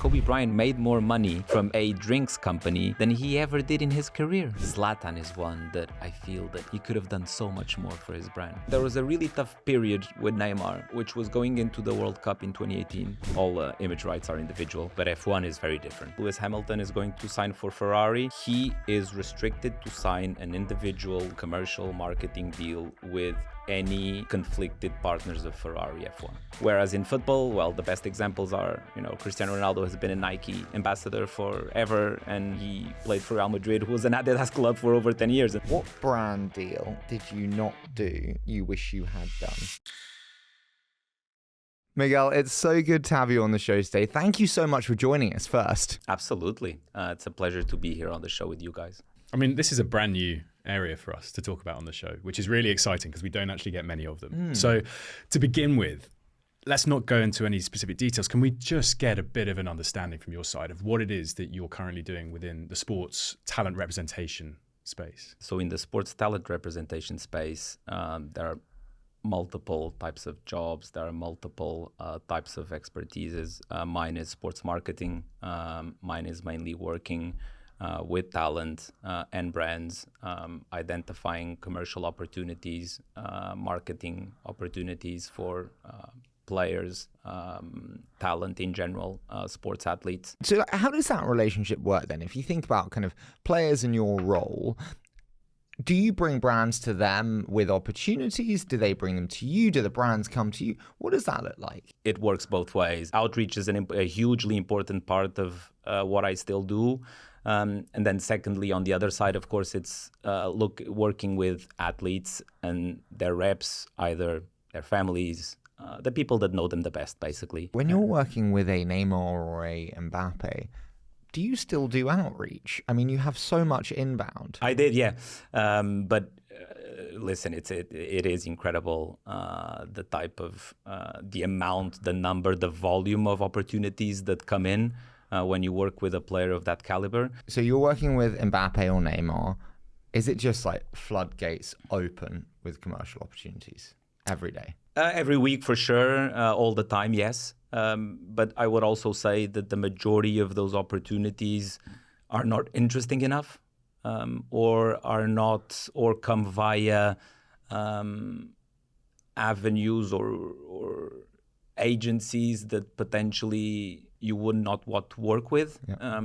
Kobe Bryant made more money from a drinks company than he ever did in his career. Zlatan is one that I feel that he could have done so much more for his brand. There was a really tough period with Neymar, which was going into the World Cup in 2018. All image rights are individual, but F1 is very different. Lewis Hamilton is going to sign for Ferrari. He is restricted to sign an individual commercial marketing deal with any conflicted partners of Ferrari F1. Whereas in football, well, the best examples are, Cristiano Ronaldo has been a Nike ambassador forever, and he played for Real Madrid, who was an Adidas club for over 10 years. What brand deal did you not do you wish you had done? Miguel, it's so good to have you on the show today. Thank you so much for joining us first. Absolutely. It's a pleasure to be here on the show with you guys. I mean, this is a brand new area for us to talk about on the show, which is really exciting because we don't actually get many of them. So to begin with, let's not go into any specific details. Can we just get a bit of an understanding from your side of what it is that you're currently doing within the sports talent representation space? So in the sports talent representation space, there are multiple types of jobs. There are multiple types of expertises. Mine is sports marketing. Mine is mainly working with talent and brands, identifying commercial opportunities, marketing opportunities for players, talent in general, sports athletes. So how does that relationship work then? If you think about kind of players in your role, do you bring brands to them with opportunities? Do they bring them to you? Do the brands come to you? What does that look like? It works both ways. Outreach is a hugely important part of what I still do. And then secondly, on the other side, of course, it's working with athletes and their reps, either their families, the people that know them the best, basically. When you're working with a Neymar or a Mbappe, do you still do outreach? I mean, you have so much inbound. I did, yeah. But listen, it is incredible, the type of, the amount, the number, the volume of opportunities that come in when you work with a player of that caliber. So you're working with Mbappe or Neymar. Is it just like floodgates open with commercial opportunities every day? Every week for sure, all the time, yes. But I would also say that the majority of those opportunities are not interesting enough, or come via avenues or agencies that potentially you would not want to work with. Yeah.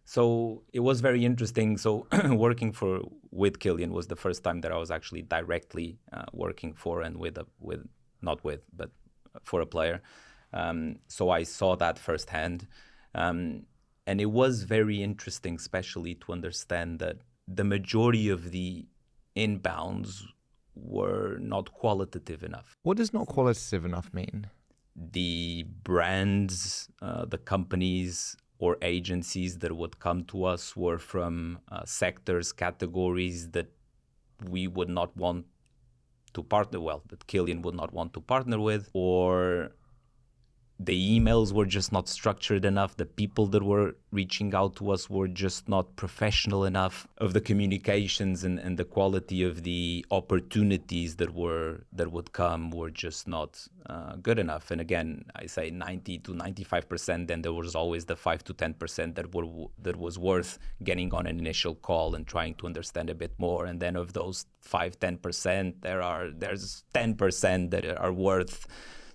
So it was very interesting. So working with Kylian was the first time that I was actually directly working for and but for a player. So I saw that firsthand. And it was very interesting, especially to understand that the majority of the inbounds were not qualitative enough. What does not qualitative enough mean? The brands, the companies or agencies that would come to us were from sectors, categories that we would not want to partner, that Kylian would not want to partner with, or the emails were just not structured enough. The people that were reaching out to us were just not professional enough. Of the communications and the quality of the opportunities that would come were just not good enough. And again, I say 90 to 95%. Then there was always the 5 to 10% that was worth getting on an initial call and trying to understand a bit more. And then of those 5-10%, there's 10% that are worth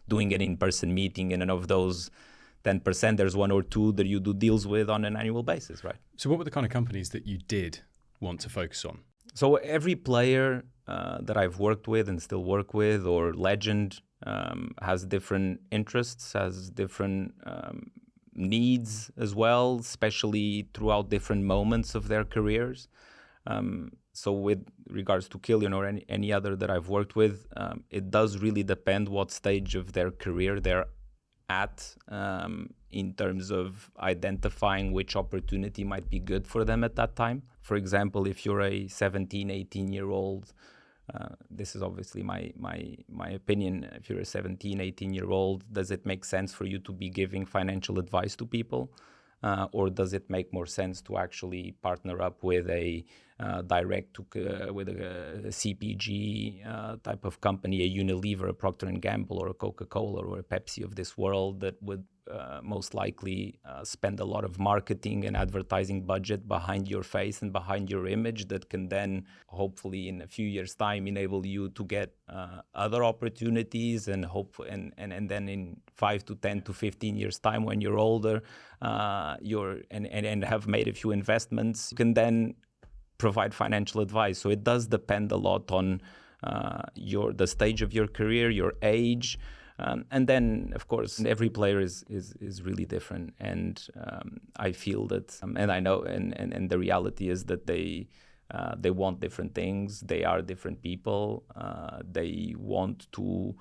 doing an in-person meeting, and then of those 10%, there's 1 or 2 that you do deals with on an annual basis, right? So what were the kind of companies that you did want to focus on? So every player that I've worked with and still work with, or legend, has different interests, has different needs as well, especially throughout different moments of their careers. So with regards to Kylian or any other that I've worked with, it does really depend what stage of their career they're at, in terms of identifying which opportunity might be good for them at that time. For example, if you're a 17, 18-year-old, this is obviously my opinion. If you're a 17, 18-year-old, does it make sense for you to be giving financial advice to people? Or does it make more sense to actually partner up with a with a CPG type of company, a Unilever, a Procter & Gamble, or a Coca-Cola, or a Pepsi of this world that would most likely spend a lot of marketing and advertising budget behind your face and behind your image that can then hopefully in a few years time enable you to get other opportunities, and and then in 5 to 10 to 15 years time when you're older and have made a few investments, you can then provide financial advice. So it does depend a lot on the stage of your career, your age. And then, of course, every player is really different. And I feel that, and I know, and the reality is that they want different things. They are different people. They want to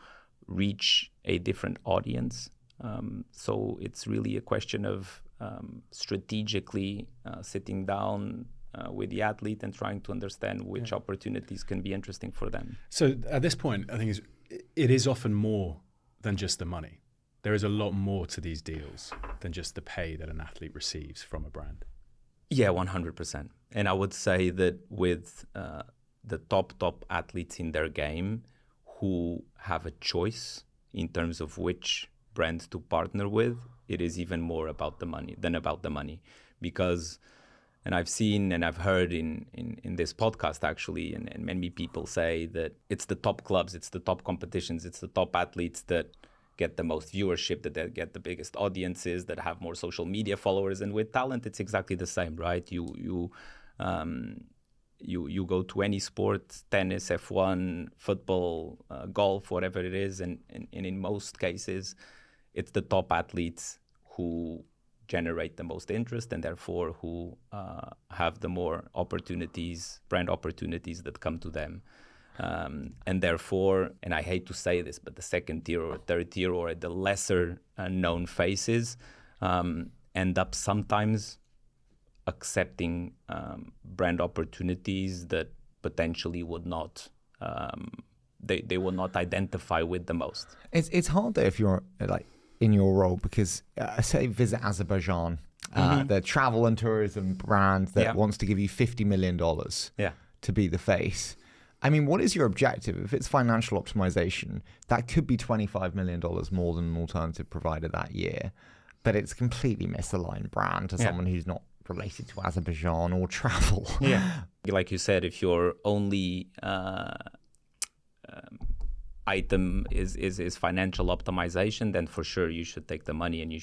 reach a different audience. So it's really a question of strategically sitting down with the athlete and trying to understand which opportunities can be interesting for them. So at this point, I think it is often more than just the money. There is a lot more to these deals than just the pay that an athlete receives from a brand. Yeah, 100%. And I would say that with the top athletes in their game who have a choice in terms of which brands to partner with, it is even more about the money than about the money. Because, and I've seen and I've heard in this podcast actually, and many people say that it's the top clubs, it's the top competitions, it's the top athletes that get the most viewership, that they get the biggest audiences, that have more social media followers. And with talent, it's exactly the same, right? You go to any sport, tennis, F1, football, golf, whatever it is, and in most cases, it's the top athletes who generate the most interest and therefore who have the more opportunities, brand opportunities that come to them. And therefore, and I hate to say this, but the second tier or third tier or the lesser known faces end up sometimes accepting brand opportunities that potentially would not, they will not identify with the most. It's hard though if you're like in your role, because say visit Azerbaijan, the travel and tourism brand that wants to give you $50 million to be the face. I mean, what is your objective? If it's financial optimization, that could be $25 million more than an alternative provider that year, but it's completely misaligned brand to someone who's not related to Azerbaijan or travel. Like you said, if your only item is financial optimization, then for sure you should take the money and you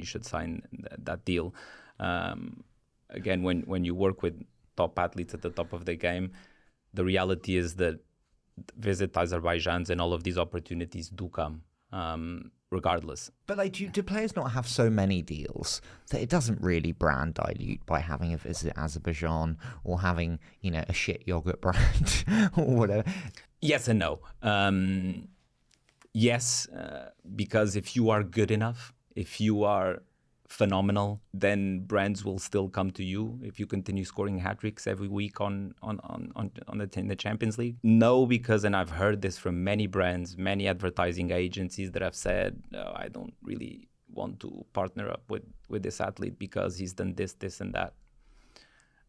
should sign that deal. Again, when you work with top athletes at the top of their game, the reality is that visit Azerbaijans and all of these opportunities do come regardless. But like, do players not have so many deals that it doesn't really brand dilute by having a visit Azerbaijan or having, a shit yogurt brand or whatever? Yes and no. Yes, because if you are good enough, if you are phenomenal, then brands will still come to you if you continue scoring hat-tricks every week in the Champions League. No, because, and I've heard this from many brands, many advertising agencies that have said, I don't really want to partner up with this athlete because he's done this, and that.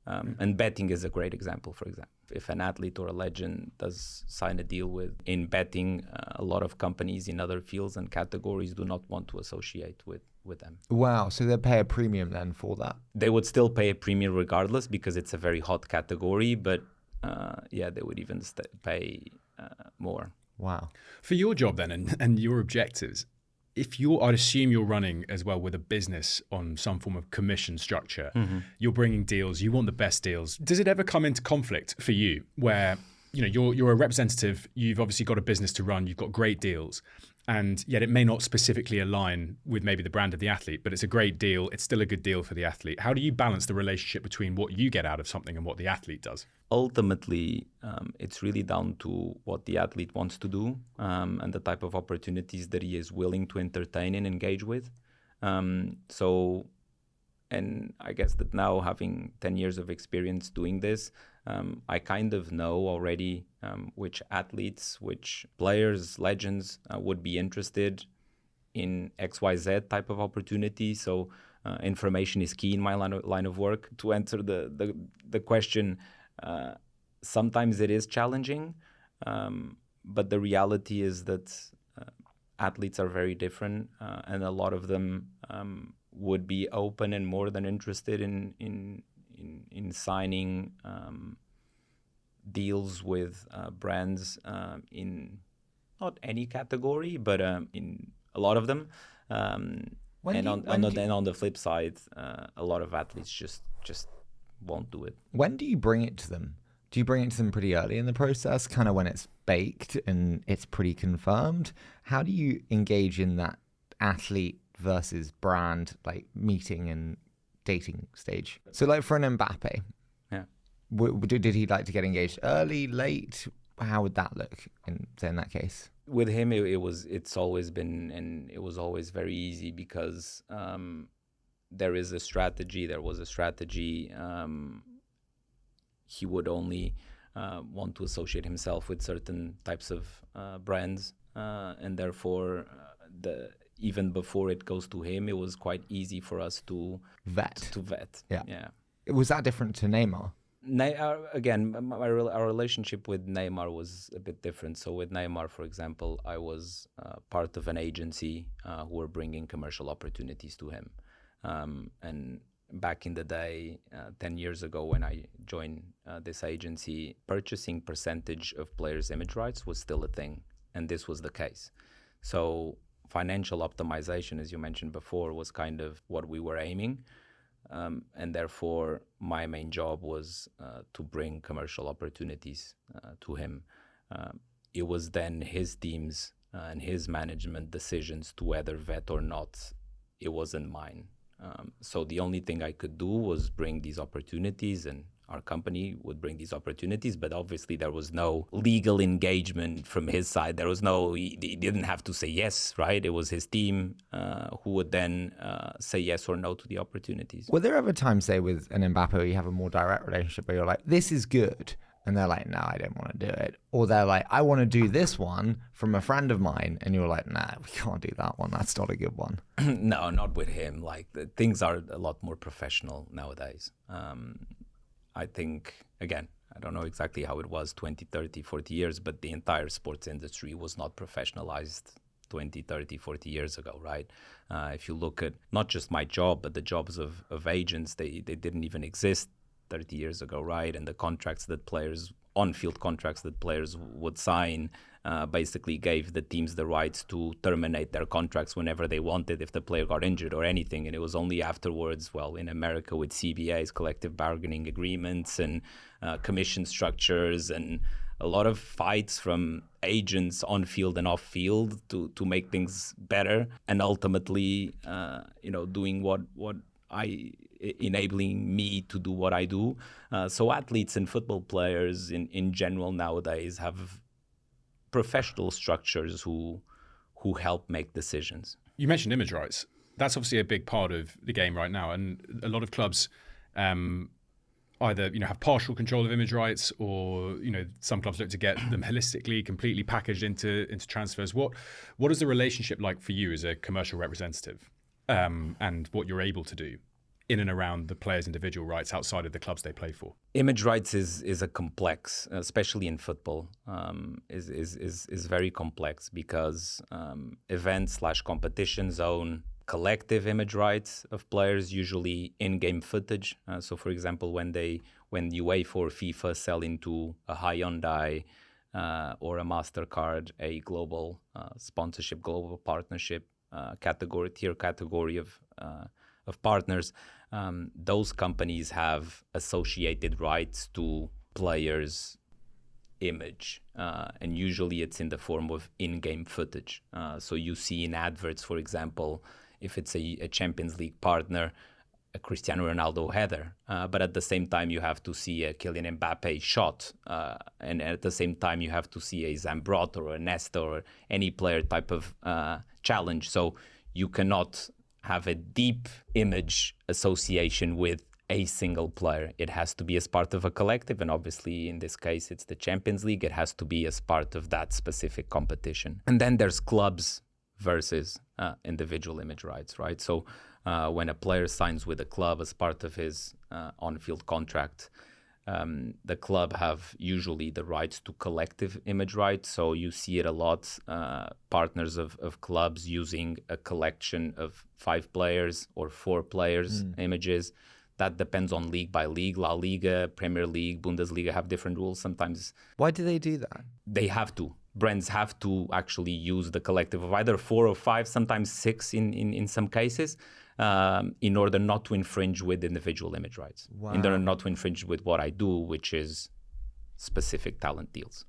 And betting is a great example, for example. If an athlete or a legend does sign a deal in betting, a lot of companies in other fields and categories do not want to associate with them. Wow, so they'll pay a premium then for that? They would still pay a premium regardless because it's a very hot category, but they would even pay more. Wow. For your job then and your objectives, I'd assume you're running as well with a business on some form of commission structure. You're bringing deals, you want the best deals. Does it ever come into conflict for you where, you're a representative, you've obviously got a business to run, you've got great deals, and yet it may not specifically align with maybe the brand of the athlete, but it's a great deal, it's still a good deal for the athlete. How do you balance the relationship between what you get out of something and what the athlete does? Ultimately, it's really down to what the athlete wants to do and the type of opportunities that he is willing to entertain and engage with. And I guess that now, having 10 years of experience doing this, I kind of know already which athletes, which players, legends would be interested in XYZ type of opportunity. So information is key in my line of work. To answer the question, sometimes it is challenging, but the reality is that athletes are very different, and a lot of them would be open and more than interested in signing deals with brands in not any category, but in a lot of them. And on the flip side, a lot of athletes just won't do it. When do you bring it to them? Do you bring it to them pretty early in the process, kind of when it's baked and it's pretty confirmed? How do you engage in that athlete versus brand like meeting and dating stage? So like for an Mbappe, yeah, did he like to get engaged early, late? How would that look in that case? With him, it's always been, and it was always very easy because there was a strategy. He would only want to associate himself with certain types of brands, and therefore, even before it goes to him, it was quite easy for us to vet. Yeah. Was that different to Neymar? Again, our relationship with Neymar was a bit different. So with Neymar, for example, I was part of an agency who were bringing commercial opportunities to him. And back in the day, 10 years ago, when I joined this agency, purchasing percentage of players' image rights was still a thing. And this was the case. So financial optimization, as you mentioned before, was kind of what we were aiming. And therefore, my main job was to bring commercial opportunities to him. It was then his teams and his management decisions to whether vet or not. It wasn't mine. So the only thing I could do was bring these opportunities, and our company would bring these opportunities, but obviously there was no legal engagement from his side. He didn't have to say yes, right? It was his team who would then say yes or no to the opportunities. Were there ever times, say, with an Mbappe where you have a more direct relationship where you're like, this is good, and they're like, no, I don't want to do it? Or they're like, I want to do this one from a friend of mine, and you're like, nah, we can't do that one. That's not a good one. No, not with him. Like, things are a lot more professional nowadays. I think, again, I don't know exactly how it was 20, 30, 40 years, but the entire sports industry was not professionalized 20, 30, 40 years ago, right? If you look at not just my job, but the jobs of agents, they didn't even exist 30 years ago, right? And the contracts that players, on-field contracts that players would sign, basically gave the teams the rights to terminate their contracts whenever they wanted if the player got injured or anything. And it was only afterwards, well, in America with CBAs, collective bargaining agreements, and commission structures, and a lot of fights from agents on field and off field to make things better, and ultimately, doing what enabling me to do what I do. So athletes and football players in general nowadays have professional structures who help make decisions. You mentioned image rights. That's obviously a big part of the game right now, and a lot of clubs either have partial control of image rights, or some clubs look to get them holistically, completely packaged into transfers. What is the relationship like for you as a commercial representative, and what you're able to do in and around the players' individual rights outside of the clubs they play for? Image rights is a complex, especially in football, is very complex because events/competitions own collective image rights of players, usually in-game footage. So, for example, when UEFA or FIFA sell into a Hyundai or a MasterCard, a global sponsorship, global partnership tier category of partners, those companies have associated rights to players' image, and usually it's in the form of in-game footage. So you see in adverts, for example, if it's a Champions League partner, a Cristiano Ronaldo header, but at the same time you have to see a Kylian Mbappe shot, and at the same time you have to see a Zambrot or a Nesta or any player type of challenge. So you cannot have a deep image association with a single player. It has to be as part of a collective, and obviously in this case it's the Champions League. It has to be as part of that specific competition. And then there's clubs versus individual image rights, right? So when a player signs with a club as part of his on-field contract, the club have usually the rights to collective image rights. So you see it a lot, partners of clubs using a collection of 5 players or 4 players images. That depends on league by league. La Liga, Premier League, Bundesliga have different rules. Sometimes Why do they do that? they have to. Brands have to actually use the collective of either 4 or 5, sometimes 6 in some cases, in order not to infringe with individual image rights. Wow. In order not to infringe with what I do, which is specific talent deals.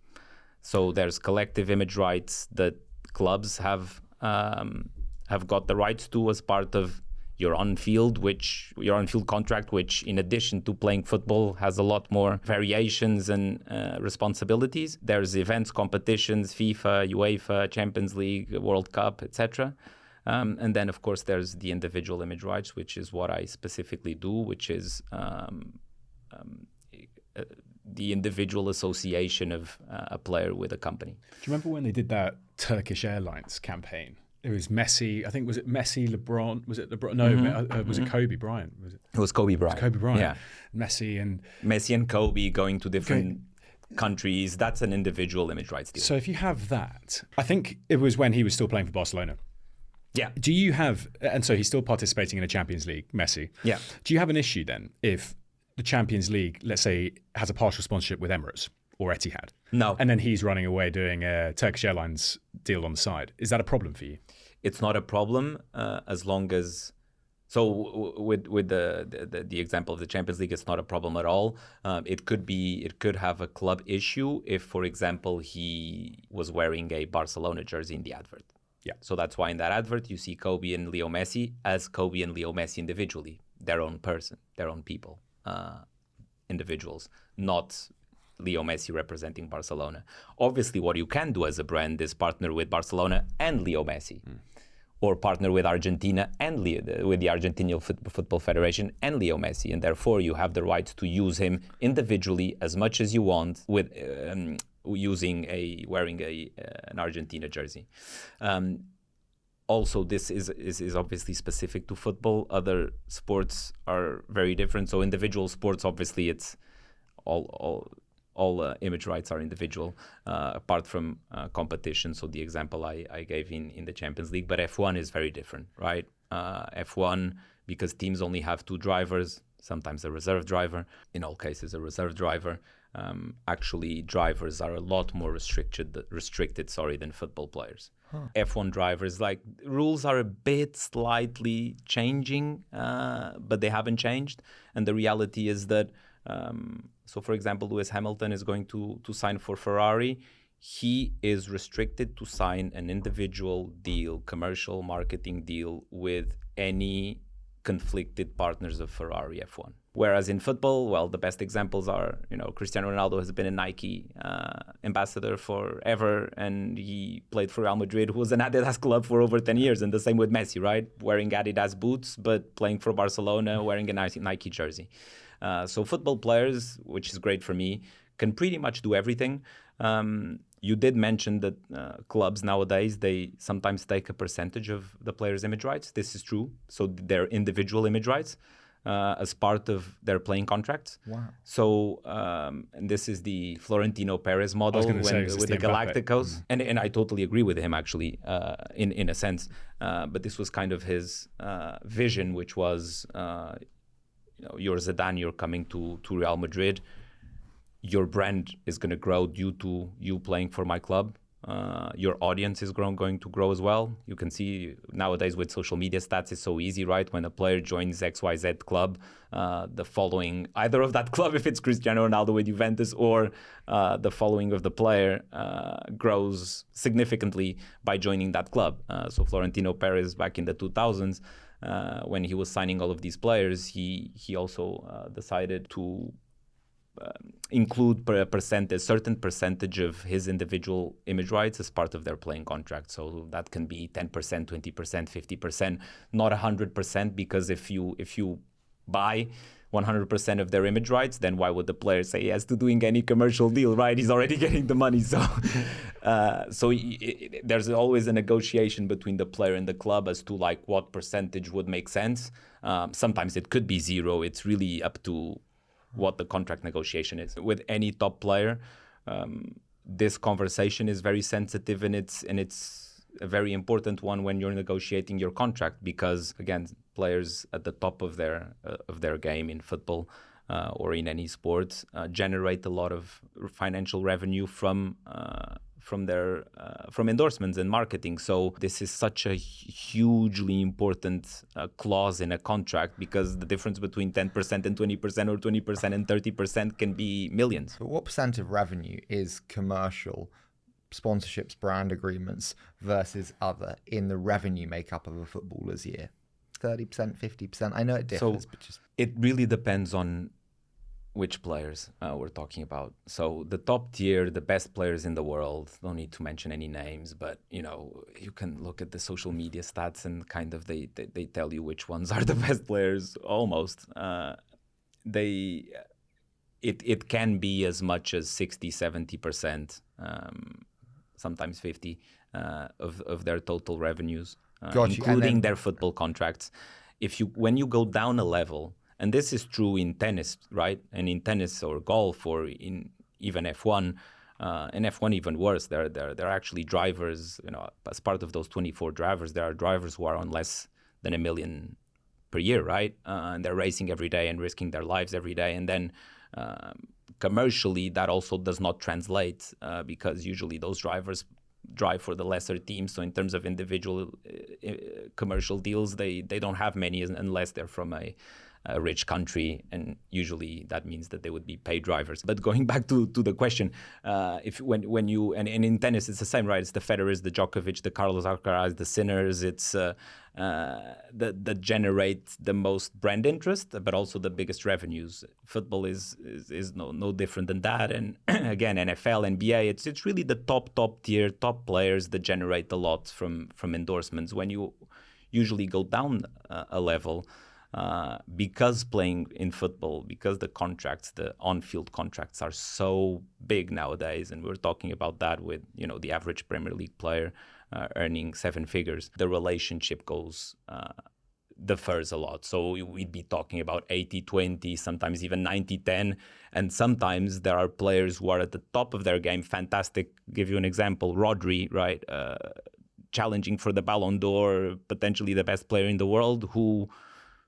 So there's collective image rights that clubs have got the rights to as part of your on-field contract, which in addition to playing football has a lot more variations and responsibilities. There's events, competitions, FIFA, UEFA, Champions League, World Cup, etc. And then, of course, there's the individual image rights, which is what I specifically do, which is the individual association of a player with a company. Do you remember when they did that Turkish Airlines campaign? It was Messi. I think, was it Messi, LeBron? Was it LeBron? No, was it Kobe Bryant? Was it? It was Kobe Bryant. Kobe Bryant. Yeah. Messi and Kobe going to different countries. That's an individual image rights deal. So if you have that, I think it was when he was still playing for Barcelona. Yeah. Do you have, and so he's still participating in a Champions League, Messi. Yeah. Do you have an issue then if the Champions League, let's say, has a partial sponsorship with Emirates or Etihad? No. And then he's running away doing a Turkish Airlines deal on the side. Is that a problem for you? It's not a problem as long as... So with the example of the Champions League, it's not a problem at all. It could have a club issue if, for example, he was wearing a Barcelona jersey in the advert. Yeah. So that's why in that advert you see Kobe and Leo Messi as Kobe and Leo Messi individually, their own person, their own people, individuals, not Leo Messi representing Barcelona. Obviously, what you can do as a brand is partner with Barcelona and Leo Messi, or partner with Argentina and with the Argentinian Football Federation and Leo Messi, and therefore you have the right to use him individually as much as you want with wearing an Argentina jersey. Also, this is obviously specific to football. Other sports are very different. So individual sports, obviously, it's all image rights are individual, apart from competition. So the example I gave in the Champions League, but F1 is very different, right? F1, because teams only have 2 drivers, sometimes a reserve driver, in all cases a reserve driver. Actually, drivers are a lot more restricted than football players. F1 drivers, like, rules are a bit slightly changing, but they haven't changed. And the reality is that, so for example, Lewis Hamilton is going to sign for Ferrari. He is restricted to sign an individual deal, commercial marketing deal with any conflicted partners of Ferrari F1. Whereas in football, well, the best examples are, Cristiano Ronaldo has been a Nike ambassador forever, and he played for Real Madrid, who was an Adidas club for over 10 years, and the same with Messi, right? Wearing Adidas boots, but playing for Barcelona, wearing a Nike jersey. So football players, which is great for me, can pretty much do everything. You did mention that clubs nowadays, they sometimes take a percentage of the players' image rights. This is true. So their individual image rights as part of their playing contracts. Wow. So, and this is the Florentino Perez model with the Galacticos. And I totally agree with him, actually, in a sense. But this was kind of his vision, which was, you're Zidane, you're coming to Real Madrid. Your brand is going to grow due to you playing for my club. Your audience is going to grow as well. You can see nowadays with social media stats, it's so easy, right? When a player joins XYZ club, the following either of that club, if it's Cristiano Ronaldo with Juventus, or the following of the player grows significantly by joining that club. So Florentino Perez back in the 2000s, when he was signing all of these players, he also decided to include a certain percentage of his individual image rights as part of their playing contract. So that can be 10%, 20%, 50%, not 100%, because if you buy 100% of their image rights, then why would the player say yes to doing any commercial deal, right? He's already getting the money. So there's always a negotiation between the player and the club as to like what percentage would make sense. Sometimes it could be 0. It's really up to what the contract negotiation is. With any top player, this conversation is very sensitive, and it's a very important one when you're negotiating your contract, because again, players at the top of their game in football or in any sport generate a lot of financial revenue from endorsements and marketing. So this is such a hugely important clause in a contract, because the difference between 10% and 20% or 20% and 30% can be millions. But what percent of revenue is commercial, sponsorships, brand agreements versus other in the revenue makeup of a footballer's year? 30%, 50%? I know it differs, but just... It really depends on which players we're talking about. So the top tier, the best players in the world, don't need to mention any names, but you can look at the social media stats and kind of they tell you which ones are the best players almost. It can be as much as 60, 70%, sometimes 50 of their total revenues, including their football contracts. When you go down a level, and this is true in tennis, right? And in tennis or golf or in even F1, and F1 even worse. There are actually drivers, as part of those 24 drivers, there are drivers who are on less than $1 million per year, right? And they're racing every day and risking their lives every day. And then commercially, that also does not translate because usually those drivers drive for the lesser teams. So in terms of individual commercial deals, they don't have many unless they're from a rich country, and usually that means that they would be paid drivers. But going back to the question, when you and in tennis it's the same, right? It's the Federers, the Djokovic, the Carlos Alcaraz, the Sinners. It's that generate the most brand interest, but also the biggest revenues. Football is no different than that. And again, NFL, NBA, it's really the top tier, top players that generate a lot from endorsements. When you usually go down a level, because playing in football, because the on-field contracts are so big nowadays, and we're talking about that with the average Premier League player earning 7 figures, the relationship differs a lot. So we'd be talking about 80-20, sometimes even 90-10, and sometimes there are players who are at the top of their game, fantastic. Give you an example, Rodri, right? Challenging for the Ballon d'Or, potentially the best player in the world, who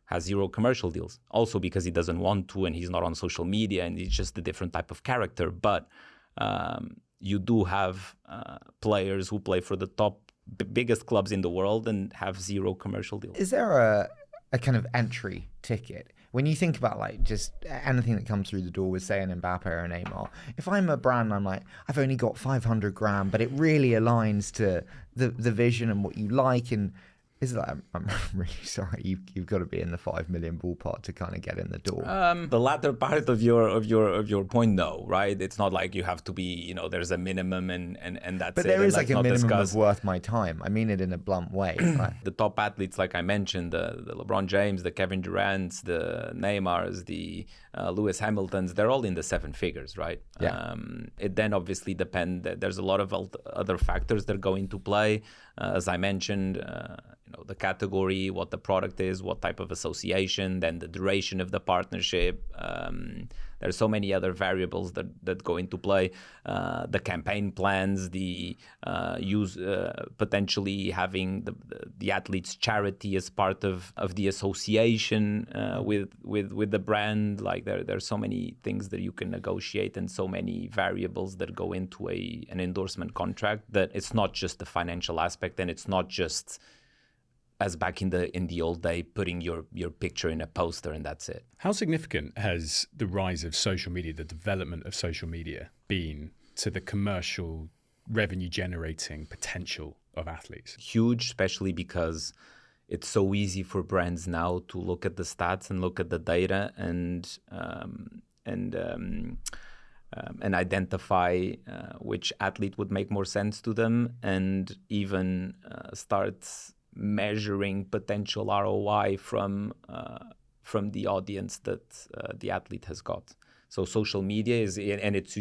has 0 commercial deals, also because he doesn't want to, and he's not on social media, and he's just a different type of character. But you do have players who play for the biggest clubs in the world and have 0 commercial deals. Is there a kind of entry ticket? When you think about just anything that comes through the door with, say, an Mbappe or an Neymar, if I'm a brand, I'm like, I've only got 500 grand, but it really aligns to the vision and what you like, and is that I'm really sorry. You've got to be in the 5 million ballpark to kind of get in the door. The latter part of your point, no, right? It's not like you have to be. There's a minimum and that's it. But there is like a minimum of worth my time. I mean it in a blunt way. Right? The top athletes, like I mentioned, the LeBron James, the Kevin Durant's, the Neymars, the Lewis Hamiltons, they're all in the 7 figures, right? Yeah. It then obviously depends. There's a lot of other factors that go into play. As I mentioned, the category, what the product is, what type of association, then the duration of the partnership. There's so many other variables that go into play. The campaign plans, the potentially having the athlete's charity as part of the association with the brand. Like there's so many things that you can negotiate and so many variables that go into an endorsement contract, that it's not just the financial aspect, and it's not just, as back in the old day, putting your picture in a poster and that's it. How significant has the rise of social media, the development of social media, been to the commercial revenue generating potential of athletes? Huge, especially because it's so easy for brands now to look at the stats and look at the data and identify which athlete would make more sense to them, and even start measuring potential ROI from the audience that the athlete has got. So social media it's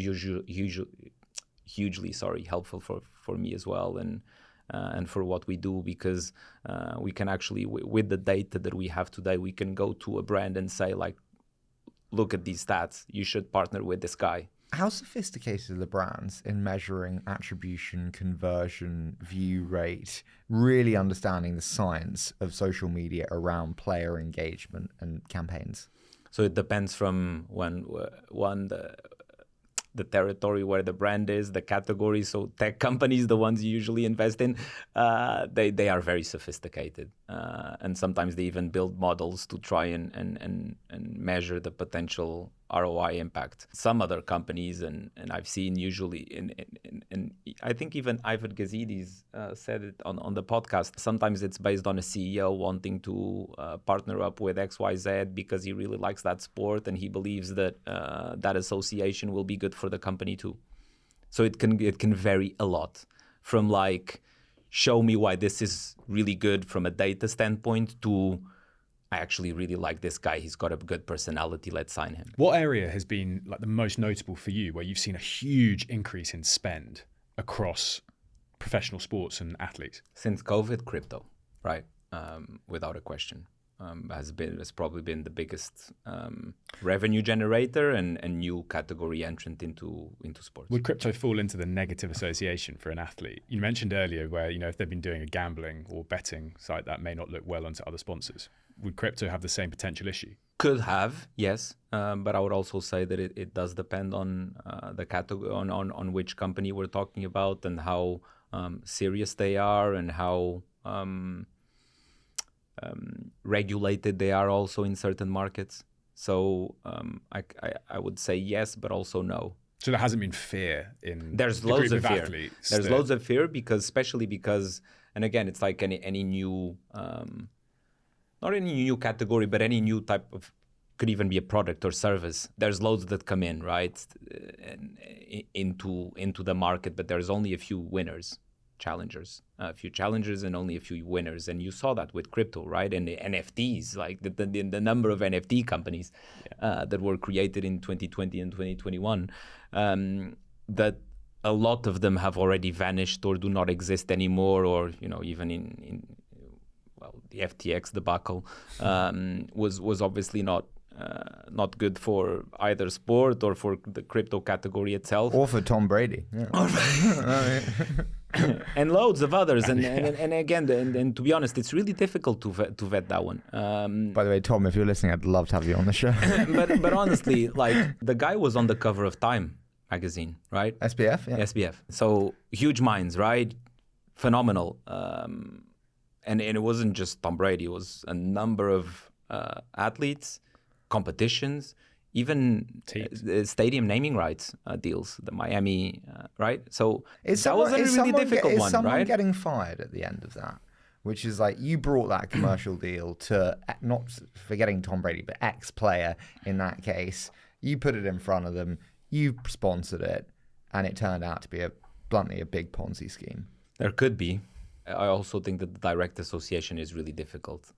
hugely helpful for me as well, and for what we do, because we can actually, with the data that we have today, we can go to a brand and say, like, look at these stats, you should partner with this guy. How sophisticated are the brands in measuring attribution, conversion, view rate, really understanding the science of social media around player engagement and campaigns? So it depends from the territory where the brand is, the category. So tech companies, the ones you usually invest in, they are very sophisticated. And sometimes they even build models to try and measure the potential ROI impact. Some other companies, and I've seen usually, in I think even Ivan Gazidis said it on the podcast, sometimes it's based on a CEO wanting to partner up with XYZ because he really likes that sport and he believes that that association will be good for the company too. So it can vary a lot from like, show me why this is really good from a data standpoint to I actually really like this guy. He's got a good personality. Let's sign him. What area has been like the most notable for you where you've seen a huge increase in spend across professional sports and athletes? Since COVID, crypto, right? Without a question. Has probably been the biggest revenue generator and new category entrant into sports. Would crypto fall into the negative association for an athlete? You mentioned earlier where, if they've been doing a gambling or betting site, that may not look well onto other sponsors. Would crypto have the same potential issue? Could have, yes, but I would also say that it does depend on the category, on which company we're talking about, and how serious they are, and how regulated they are also in certain markets. So I would say yes, but also no. So there hasn't been fear in there's the loads group of fear. athletes. There's loads of fear especially because, and again, it's like any new, not any new category, but any new type of, could even be a product or service. There's loads that come in, right, into the market, but there's only a few winners. A few challengers and only a few winners, and you saw that with crypto, right? And the NFTs, like the number of NFT companies that were created in 2020 and 2021, that a lot of them have already vanished or do not exist anymore, or even in the FTX debacle was obviously not good for either sport or for the crypto category itself, or for Tom Brady. Yeah. And loads of others, and again, and to be honest, it's really difficult to vet that one. By the way, Tom, if you're listening, I'd love to have you on the show. but honestly, like, the guy was on the cover of Time magazine, right? SBF, yeah. SBF. So huge minds, right? Phenomenal. And it wasn't just Tom Brady. It was a number of athletes, competitions, even stadium naming rights deals, the Miami, right? So that was a really difficult one, Is someone right? getting fired at the end of that? Which is like, you brought that commercial deal to, not forgetting Tom Brady, but ex-player in that case. You put it in front of them, you sponsored it, and it turned out to be bluntly a big Ponzi scheme. There could be. I also think that the direct association is really difficult.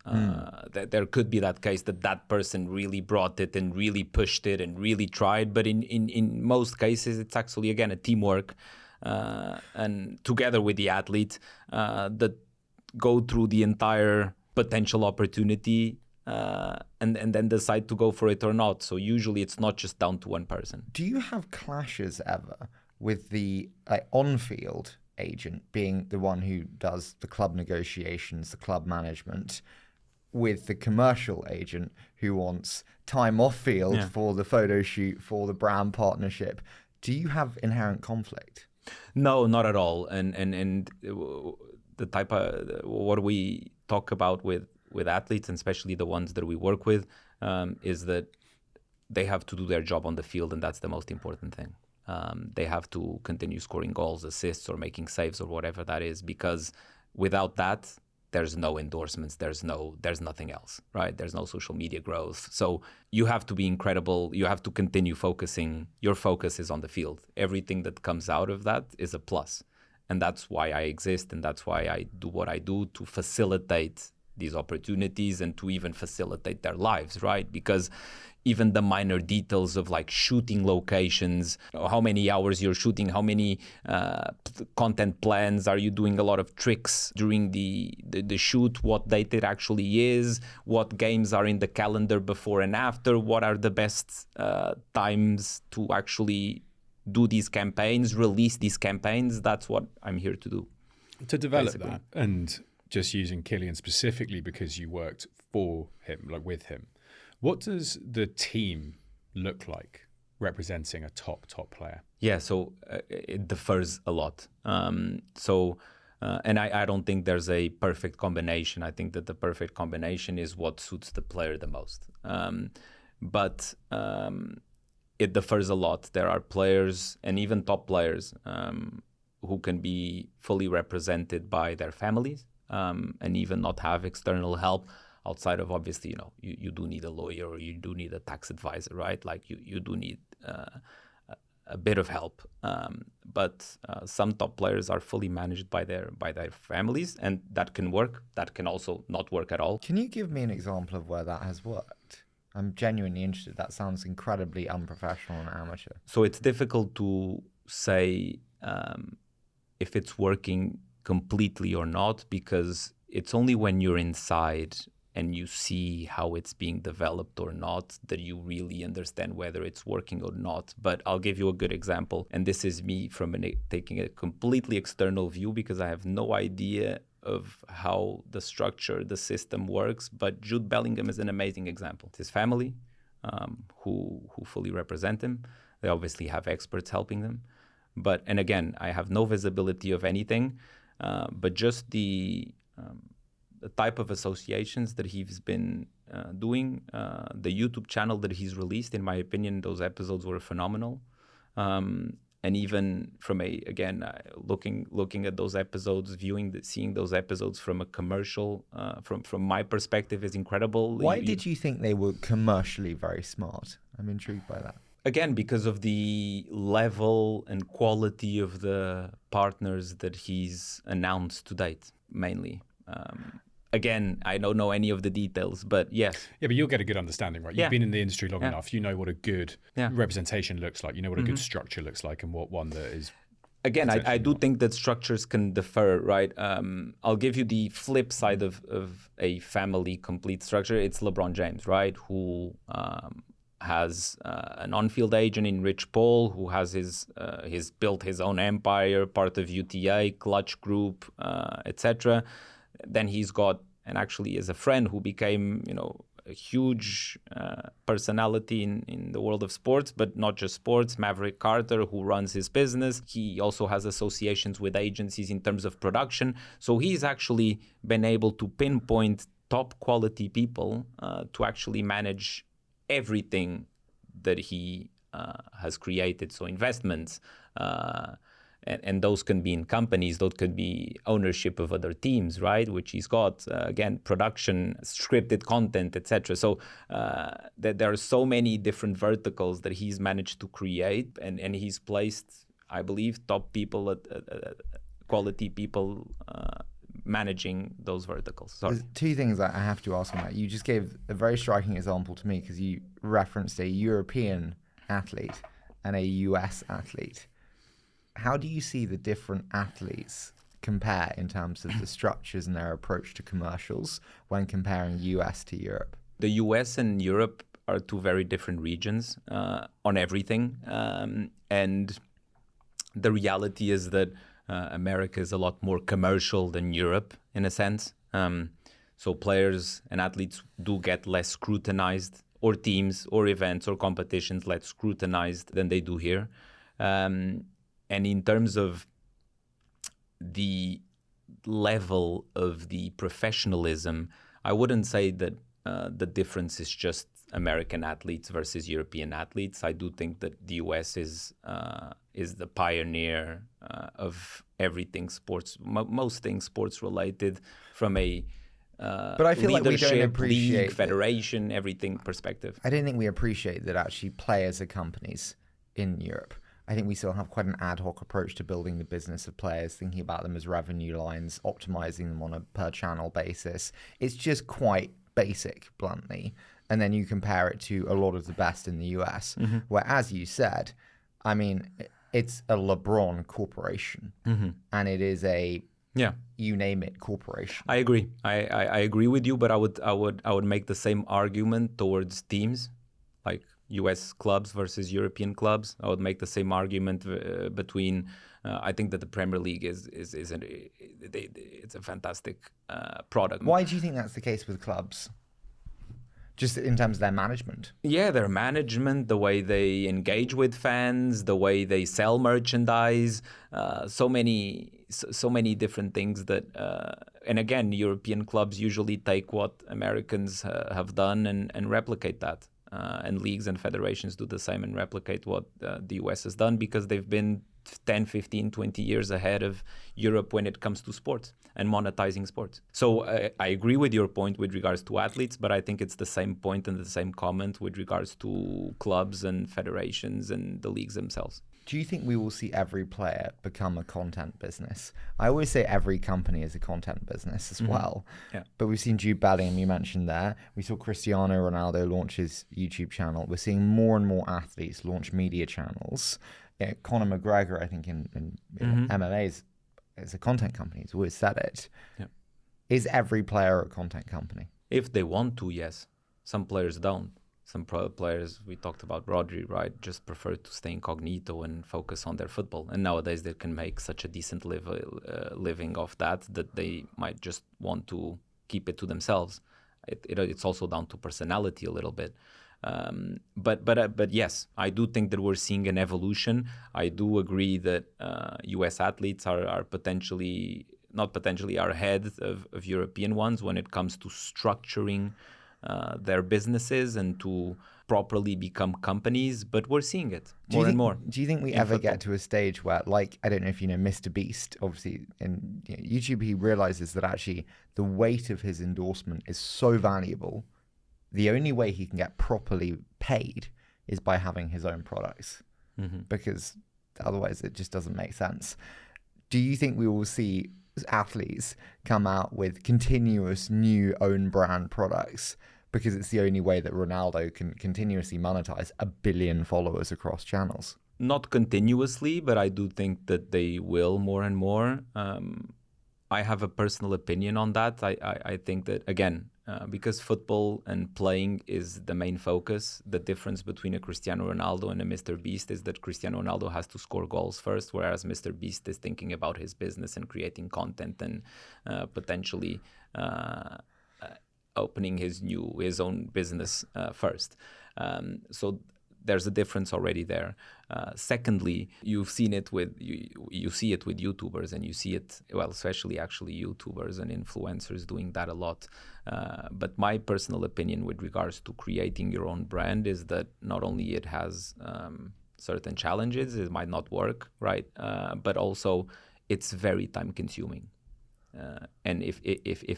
There could be that case that person really brought it and really pushed it and really tried. But in most cases, it's actually, again, a teamwork and together with the athlete that go through the entire potential opportunity and then decide to go for it or not. So usually it's not just down to one person. Do you have clashes ever with the on-field agent being the one who does the club negotiations, the club management, with the commercial agent who wants time off field for the photo shoot, for the brand partnership? Do you have inherent conflict? No, not at all. And the type of what we talk about with athletes, and especially the ones that we work with, is that they have to do their job on the field, and that's the most important thing. They have to continue scoring goals, assists, or making saves, or whatever that is, because without that, there's no endorsements, there's nothing else, right? There's no social media growth. So you have to be incredible. You have to continue focusing. Your focus is on the field. Everything that comes out of that is a plus. And that's why I exist, and that's why I do what I do, to facilitate these opportunities and to even facilitate their lives, right? Because even the minor details of like shooting locations, how many hours you're shooting, how many content plans, are you doing a lot of tricks during the shoot, what date it actually is, what games are in the calendar before and after, what are the best times to actually do these campaigns, release these campaigns. That's what I'm here to do. To develop basically. that, and just using Kylian specifically because you worked for him, like with him, what does the team look like representing a top player? Yeah, so it differs a lot. And I don't think there's a perfect combination. I think that the perfect combination is what suits the player the most. But it differs a lot. There are players, and even top players, who can be fully represented by their families, and even not have external help outside of, obviously, you do need a lawyer or you do need a tax advisor, right? Like you do need a bit of help. But some top players are fully managed by their families, and that can work. That can also not work at all. Can you give me an example of where that has worked? I'm genuinely interested. That sounds incredibly unprofessional and amateur. So it's difficult to say if it's working completely or not, because it's only when you're inside and you see how it's being developed or not that you really understand whether it's working or not. But I'll give you a good example, and this is me taking a completely external view, because I have no idea of how the structure, the system works. But Jude Bellingham is an amazing example. It's his family who fully represent him. They obviously have experts helping them. And again, I have no visibility of anything, but just the type of associations that he's been doing, the YouTube channel that he's released, in my opinion, those episodes were phenomenal. And even from looking at those episodes, seeing those episodes from a commercial, from my perspective, is incredible. Why did you think they were commercially very smart? I'm intrigued by that. Again, because of the level and quality of the partners that he's announced to date, mainly. Again, I don't know any of the details, but yes. Yeah, but you'll get a good understanding, right? You've been in the industry long enough. You know what a good representation looks like. You know what a good structure looks like, and what one that is... Again, I do think that structures can differ, right? I'll give you the flip side of a family complete structure. It's LeBron James, right? Who has an on-field agent in Rich Paul, who has he's built his own empire, part of UTA, Clutch Group, etc. Then he's got, and actually is a friend who became, a huge personality in the world of sports, but not just sports, Maverick Carter, who runs his business. He also has associations with agencies in terms of production. So he's actually been able to pinpoint top quality people to actually manage everything that he has created. So investments, and those can be in companies, those could be ownership of other teams, right? Which he's got, again, production, scripted content, etc. So there are so many different verticals that he's managed to create, and he's placed, I believe, top people, quality people managing those verticals. Sorry. There's two things that I have to ask on that. You just gave a very striking example to me, because you referenced a European athlete and a US athlete. How do you see the different athletes compare in terms of the structures and their approach to commercials when comparing US to Europe? The US and Europe are two very different regions on everything. And the reality is that America is a lot more commercial than Europe, in a sense. So players and athletes do get less scrutinized, or teams or events or competitions less scrutinized than they do here. And in terms of the level of the professionalism, I wouldn't say that the difference is just American athletes versus European athletes. I do think that the US is the pioneer of everything sports, most things sports related, from a but I feel like we don't appreciate league, federation, everything perspective. I don't think we appreciate that actually players are companies in Europe. I think we still have quite an ad hoc approach to building the business of players, thinking about them as revenue lines, optimizing them on a per channel basis. It's just quite basic, bluntly. And then you compare it to a lot of the best in the US, where, as you said, I mean, it's a LeBron corporation, and it is a you name it corporation. I agree. I agree with you, but I would make the same argument towards teams, like US clubs versus European clubs. I would make the same argument between. I think that the Premier League it's a fantastic product. Why do you think that's the case with clubs? Just in terms of their management? Yeah, their management, the way they engage with fans, the way they sell merchandise, so many different things that, and again, European clubs usually take what Americans have done and replicate that. And leagues and federations do the same and replicate what the US has done, because they've been 10, 15, 20 years ahead of Europe when it comes to sports and monetizing sports. So I agree with your point with regards to athletes, but I think it's the same point and the same comment with regards to clubs and federations and the leagues themselves. Do you think we will see every player become a content business? I always say every company is a content business as well. Yeah. But we've seen Jude Bellingham, you mentioned there. We saw Cristiano Ronaldo launch his YouTube channel. We're seeing more and more athletes launch media channels. Yeah, Conor McGregor, I think in MMA is a content company. He's always said it. Yeah. Is every player a content company? If they want to, yes. Some players don't. Some players, we talked about Rodri, right, just prefer to stay incognito and focus on their football. And nowadays they can make such a decent living off that they might just want to keep it to themselves. It's also down to personality a little bit. But yes, I do think that we're seeing an evolution. I do agree that US athletes are ahead of European ones when it comes to structuring their businesses and to properly become companies, but we're seeing it more and more. Do you think we ever get to a stage where, like, I don't know if you know Mr. Beast, obviously in YouTube, he realizes that actually the weight of his endorsement is so valuable, the only way he can get properly paid is by having his own products, because otherwise it just doesn't make sense. Do you think we will see athletes come out with continuous new own brand products because it's the only way that Ronaldo can continuously monetize 1 billion followers across channels? Not continuously, but I do think that they will more and more. I have a personal opinion on that. I think that, again, because football and playing is the main focus, the difference between a Cristiano Ronaldo and a Mr. Beast is that Cristiano Ronaldo has to score goals first, whereas Mr. Beast is thinking about his business and creating content and potentially opening his own business first. So there's a difference already there. Secondly, you've seen it with you see it with YouTubers, and you see it, well, especially actually YouTubers and influencers doing that a lot. But my personal opinion with regards to creating your own brand is that not only it has certain challenges, it might not work, right? But also it's very time consuming. And if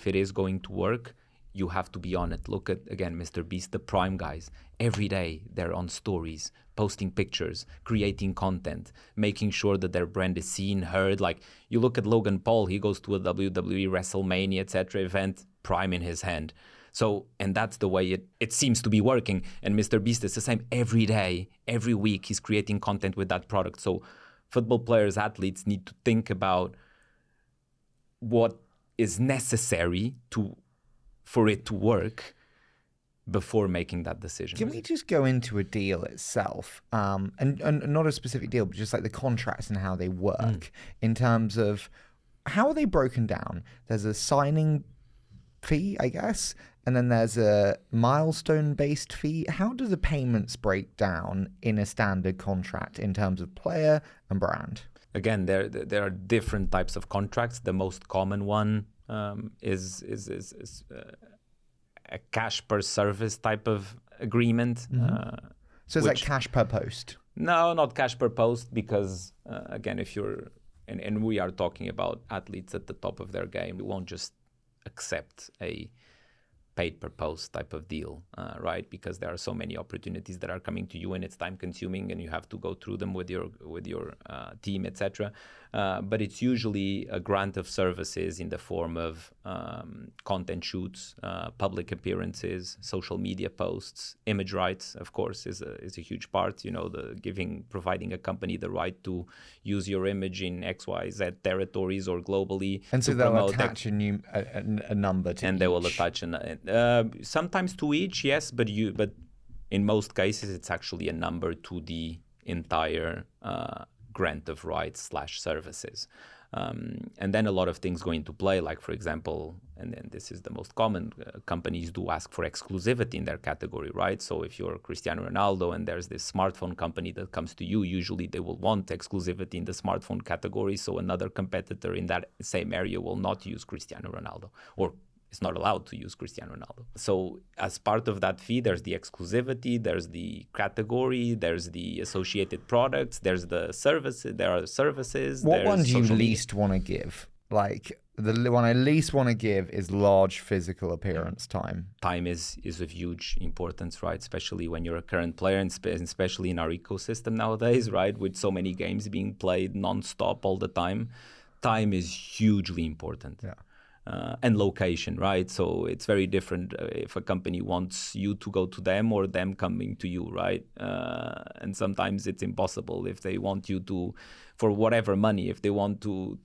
it is going to work, you have to be on it. Look at, again, Mr. Beast, the Prime guys. Every day they're on stories, posting pictures, creating content, making sure that their brand is seen, heard. Like, you look at Logan Paul, he goes to a WWE, WrestleMania, etc. event, Prime in his hand. So, and that's the way it seems to be working. And Mr. Beast is the same every day, every week, he's creating content with that product. So football players, athletes need to think about what is necessary for it to work before making that decision. Can we just go into a deal itself, and not a specific deal, but just like the contracts and how they work in terms of how are they broken down? There's a signing fee, I guess, and then there's a milestone-based fee. How do the payments break down in a standard contract in terms of player and brand? Again, there are different types of contracts. The most common one is a cash per service type of agreement. So it's like cash per post? No, not cash per post, because again, if you're, and we are talking about athletes at the top of their game, we won't just accept a paid per post type of deal, right? Because there are so many opportunities that are coming to you, and it's time consuming, and you have to go through them with your team, etc. But it's usually a grant of services in the form of content shoots, public appearances, social media posts, image rights. Of course, is a huge part. You know, providing a company the right to use your image in XYZ territories or globally. And so they'll attach a number to and each. They will attach sometimes to each, yes, but in most cases it's actually a number to the entire grant of rights / services. And then a lot of things go into play, like, for example, and then this is the most common, companies do ask for exclusivity in their category, right? So if you're Cristiano Ronaldo and there's this smartphone company that comes to you, usually they will want exclusivity in the smartphone category, so another competitor in that same area will not use Cristiano Ronaldo, or is not allowed to use Cristiano Ronaldo. So as part of that fee, there's the exclusivity, there's the category, there's the associated products, there's the services, there are services. What one do you least want to give? Like, the one I least want to give is large physical appearance time. Time is of huge importance, right? Especially when you're a current player, and especially in our ecosystem nowadays, right? With so many games being played non-stop all the time. Time is hugely important. Yeah. And location, right? So it's very different if a company wants you to go to them or them coming to you, right? And sometimes it's impossible if they want you to, for whatever money, if they want to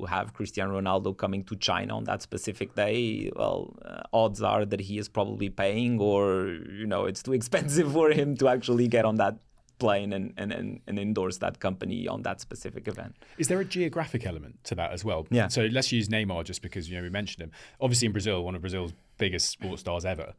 have Cristiano Ronaldo coming to China on that specific day, well, odds are that he is probably paying, or, you know, it's too expensive for him to actually get on that plane and endorse that company on that specific event. Is there a geographic element to that as well? Yeah. So let's use Neymar just because, you know, we mentioned him. Obviously in Brazil, one of Brazil's biggest sports stars ever.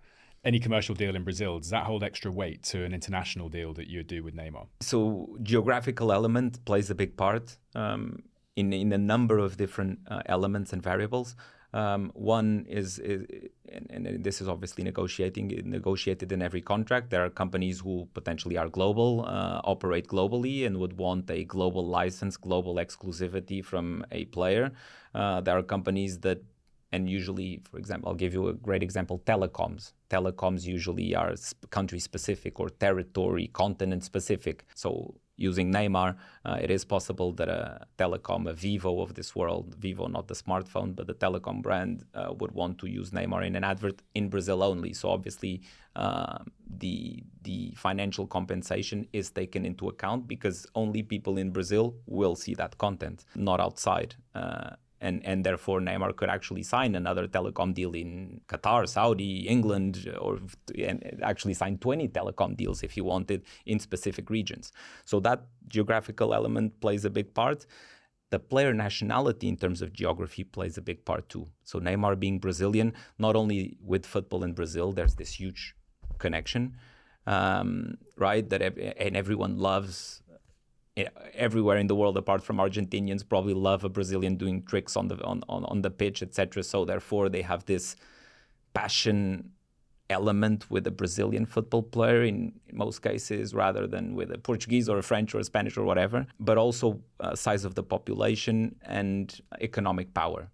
Any commercial deal in Brazil, does that hold extra weight to an international deal that you would do with Neymar? So geographical element plays a big part in a number of different elements and variables. One is and this is obviously negotiated in every contract. There are companies who potentially are global, operate globally, and would want a global license, global exclusivity from a player. There are companies that, and usually, for example, I'll give you a great example, telecoms. Telecoms usually are country-specific or territory, continent-specific. So using Neymar, it is possible that a telecom, a Vivo of this world, Vivo, not the smartphone, but the telecom brand, would want to use Neymar in an advert in Brazil only. So obviously, the financial compensation is taken into account because only people in Brazil will see that content, not outside. And therefore, Neymar could actually sign another telecom deal in Qatar, Saudi, England, and actually sign 20 telecom deals if he wanted in specific regions. So that geographical element plays a big part. The player nationality in terms of geography plays a big part too. So Neymar being Brazilian, not only with football in Brazil, there's this huge connection, right? And everyone loves. Everywhere in the world, apart from Argentinians, probably love a Brazilian doing tricks on the pitch, etc. So therefore, they have this passion element with a Brazilian football player in most cases, rather than with a Portuguese or a French or a Spanish or whatever. But also size of the population and economic power.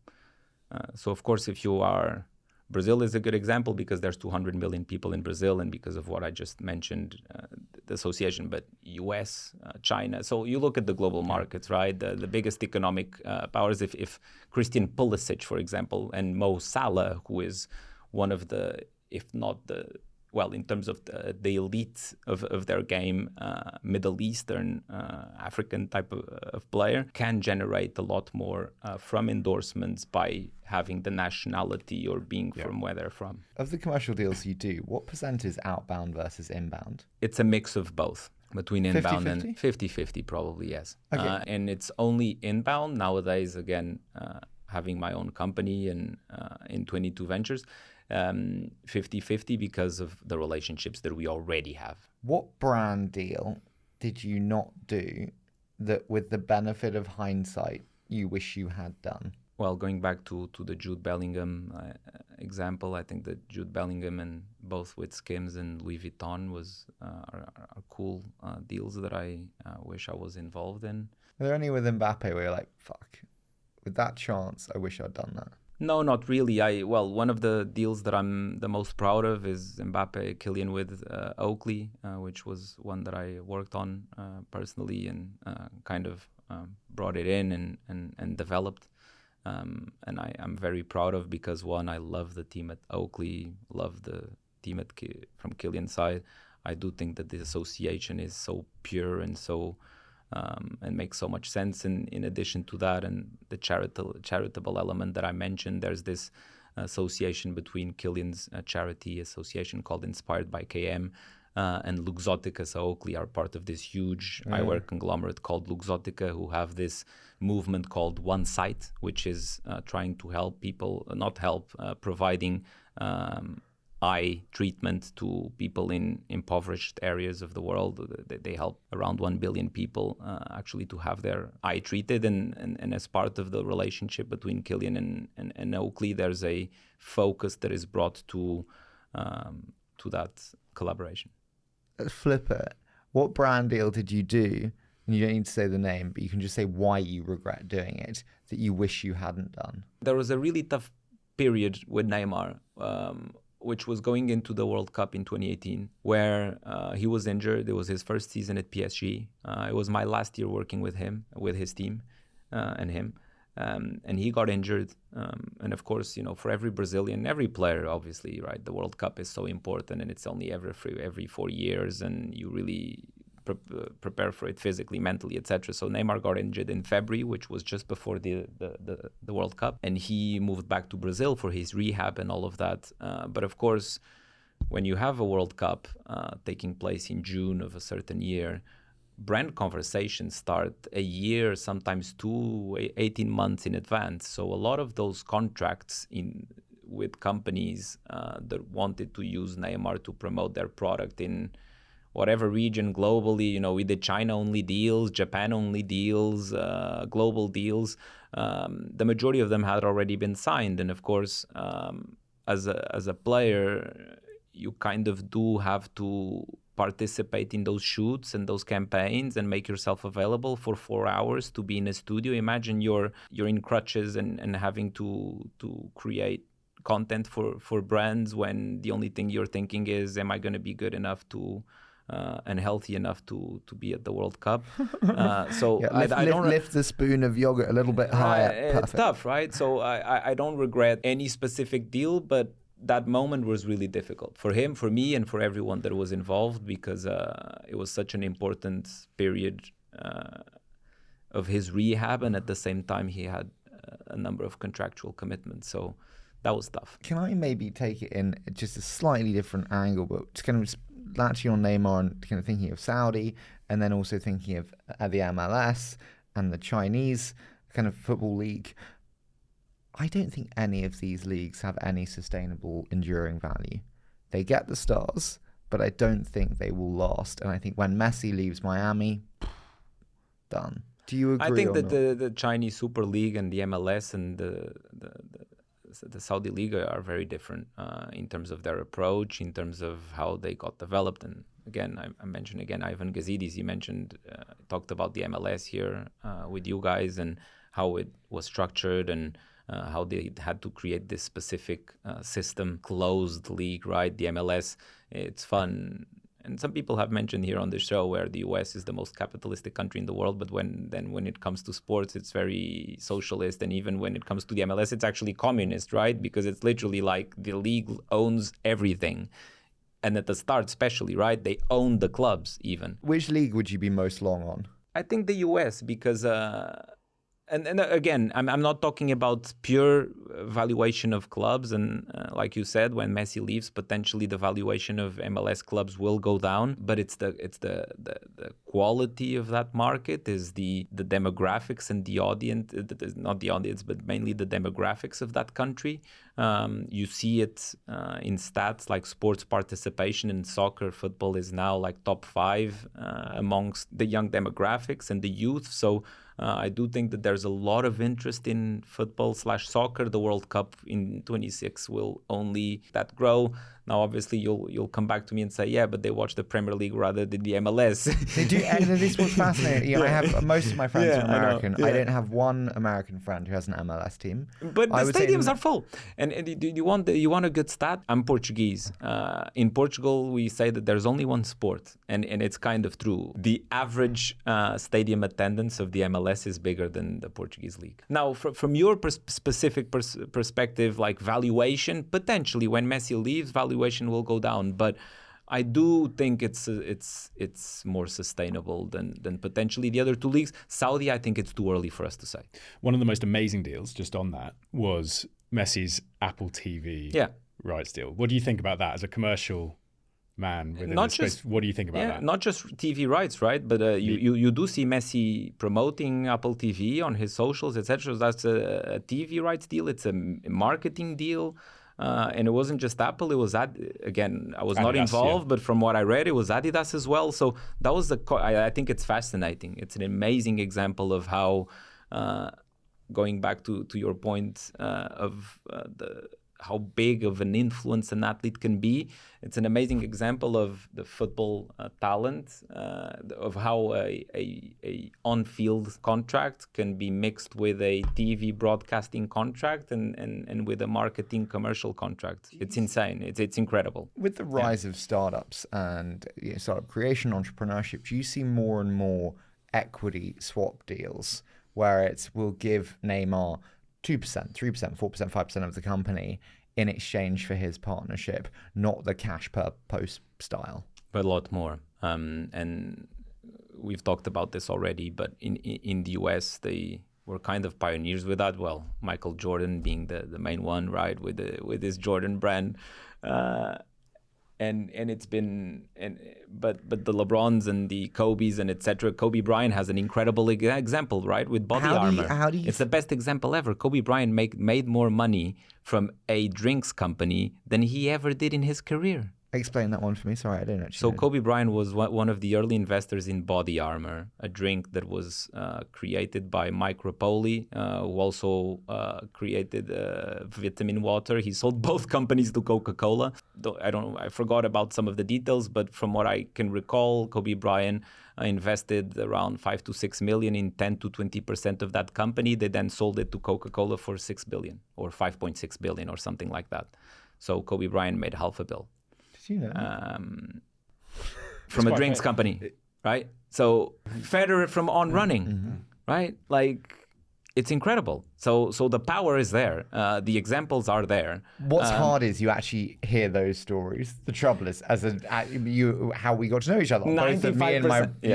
So of course, if you are Brazil is a good example because there's 200 million people in Brazil, and because of what I just mentioned, the association, but US, China. So you look at the global markets, right? The biggest economic powers, if Christian Pulisic, for example, and Mo Salah, who is one of the, if not the, well, in terms of the elite of their game, Middle Eastern, African type of player, can generate a lot more from endorsements by having the nationality or being from where they're from. Of the commercial deals you do, what percent is outbound versus inbound? It's a mix of both. Between inbound 50-50? and 50-50, probably, yes. Okay. And it's only inbound nowadays, again, having my own company and in 22 Ventures, 50-50 because of the relationships that we already have. What brand deal did you not do that, with the benefit of hindsight, you wish you had done? Well, going back to the Jude Bellingham example, I think that Jude Bellingham, and both with Skims and Louis Vuitton, are cool deals that I wish I was involved in. Are there any with Mbappe where you're like, fuck, with that chance, I wish I'd done that? No, not really. One of the deals that I'm the most proud of is Mbappe, Kylian with Oakley, which was one that I worked on personally and kind of brought it in and developed. And I'm very proud of, because one, I love the team at Oakley, love the team from Kylian's side. I do think that the association is so pure and so and makes so much sense. And in addition to that, and the charitable element that I mentioned, there's this association between Kylian's charity association called Inspired by KM and Luxottica. So Oakley are part of this huge eyewear conglomerate called Luxottica, who have this movement called One Sight, which is trying to help people, providing eye treatment to people in impoverished areas of the world. They help around 1 billion people actually to have their eye treated. And as part of the relationship between Kylian and Oakley, there's a focus that is brought to that collaboration. Let's flip it. What brand deal did you do? And you don't need to say the name, but you can just say why you regret doing it, that you wish you hadn't done. There was a really tough period with Neymar, which was going into the World Cup in 2018, where he was injured. It was his first season at PSG. It was my last year working with him, with his team and him. And he got injured. And of course, for every Brazilian, every player, obviously, right, the World Cup is so important, and it's only every 4 years, and you really prepare for it physically, mentally, etc. So Neymar got injured in February, which was just before the World Cup, and he moved back to Brazil for his rehab and all of that. But of course, when you have a World Cup taking place in June of a certain year, brand conversations start a year, sometimes 18 months in advance. So a lot of those contracts with companies that wanted to use Neymar to promote their product in whatever region globally, we did China-only deals, Japan-only deals, global deals. The majority of them had already been signed. And of course, as a player, you kind of do have to participate in those shoots and those campaigns and make yourself available for 4 hours to be in a studio. Imagine you're in crutches and having to create content for brands when the only thing you're thinking is, am I going to be good enough to and healthy enough to be at the World Cup? So I don't lift the spoon of yogurt a little bit higher. It's tough, right? So I don't regret any specific deal, but that moment was really difficult for him, for me, and for everyone that was involved, because it was such an important period of his rehab, and at the same time he had a number of contractual commitments. So that was tough. Can I maybe take it in just a slightly different angle, but just kind of latching on Neymar and kind of thinking of Saudi, and then also thinking of the MLS and the Chinese kind of football league? I don't think any of these leagues have any sustainable, enduring value. They get the stars, but I don't think they will last. And I think when Messi leaves Miami, done. Do you agree? I think that the Chinese Super League and the MLS and the Saudi League are very different in terms of their approach, in terms of how they got developed. And again, I mentioned Ivan Gazidis. He talked about the MLS here with you guys and how it was structured and how they had to create this specific system, closed league, right? The MLS, it's fun. And some people have mentioned here on the show where the US is the most capitalistic country in the world, but when it comes to sports, it's very socialist. And even when it comes to the MLS, it's actually communist, right? Because it's literally like the league owns everything. And at the start especially, right? They own the clubs even. Which league would you be most long on? I think the US, because... And again, I'm not talking about pure valuation of clubs. And like you said, when Messi leaves, potentially the valuation of MLS clubs will go down. But it's the quality of that market, is the demographics and the audience, not the audience, but mainly the demographics of that country. You see it in stats like sports participation in soccer. Football is now like top 5 amongst the young demographics and the youth. So I do think that there's a lot of interest in football/soccer. The World Cup in 26 will only that grow. Now, obviously, you'll come back to me and say, yeah, but they watch the Premier League rather than the MLS. They do, and this is what's fascinating. I have most of my friends are American. I don't have one American friend who has an MLS team. But the stadiums are full. And you want a good stat? I'm Portuguese. In Portugal, we say that there's only one sport, and it's kind of true. The average stadium attendance of the MLS is bigger than the Portuguese league. Now, from your specific perspective, like valuation, potentially when Messi leaves, valuation will go down. But I do think it's more sustainable than potentially the other two leagues. Saudi, I think it's too early for us to say. One of the most amazing deals, just on that, was Messi's Apple TV rights deal. What do you think about that as a commercial man within the space? What do you think about that? Not just TV rights, right? But you do see Messi promoting Apple TV on his socials, etc. So that's a TV rights deal. It's a marketing deal. And it wasn't just Apple, it was, again, I was not involved, but from what I read, it was Adidas as well. So that was I think it's fascinating. It's an amazing example of how, going back to your point of how big of an influence an athlete can be. It's an amazing example of the football talent, of how a on-field contract can be mixed with a TV broadcasting contract and with a marketing commercial contract. It's insane. It's incredible. With the rise of startups and startup creation, entrepreneurship, do you see more and more equity swap deals where we'll give Neymar 2%, 3%, 4%, 5% of the company in exchange for his partnership, not the cash per post style? But a lot more. And we've talked about this already, but in the US, they were kind of pioneers with that. Well, Michael Jordan being the main one, right, with his Jordan brand. And it's been, but the LeBrons and the Kobes and etc. Kobe Bryant has an incredible example, right, with body armor. It's the best example ever. Kobe Bryant made more money from a drinks company than he ever did in his career. Explain that one for me. Sorry, I didn't actually. So Kobe Bryant was one of the early investors in Body Armor, a drink that was created by Mike Rapoli, who also created vitamin water. He sold both companies to Coca-Cola. I forgot about some of the details, but from what I can recall, Kobe Bryant invested around 5 to 6 million in 10 to 20% of that company. They then sold it to Coca-Cola for 6 billion or 5.6 billion or something like that. So Kobe Bryant made half a bill. You know. From a drinks company, right? So Federer from On Running, right? Like, it's incredible. So the power is there. The examples are there. What's hard is you actually hear those stories. The trouble is, how we got to know each other. Both of me and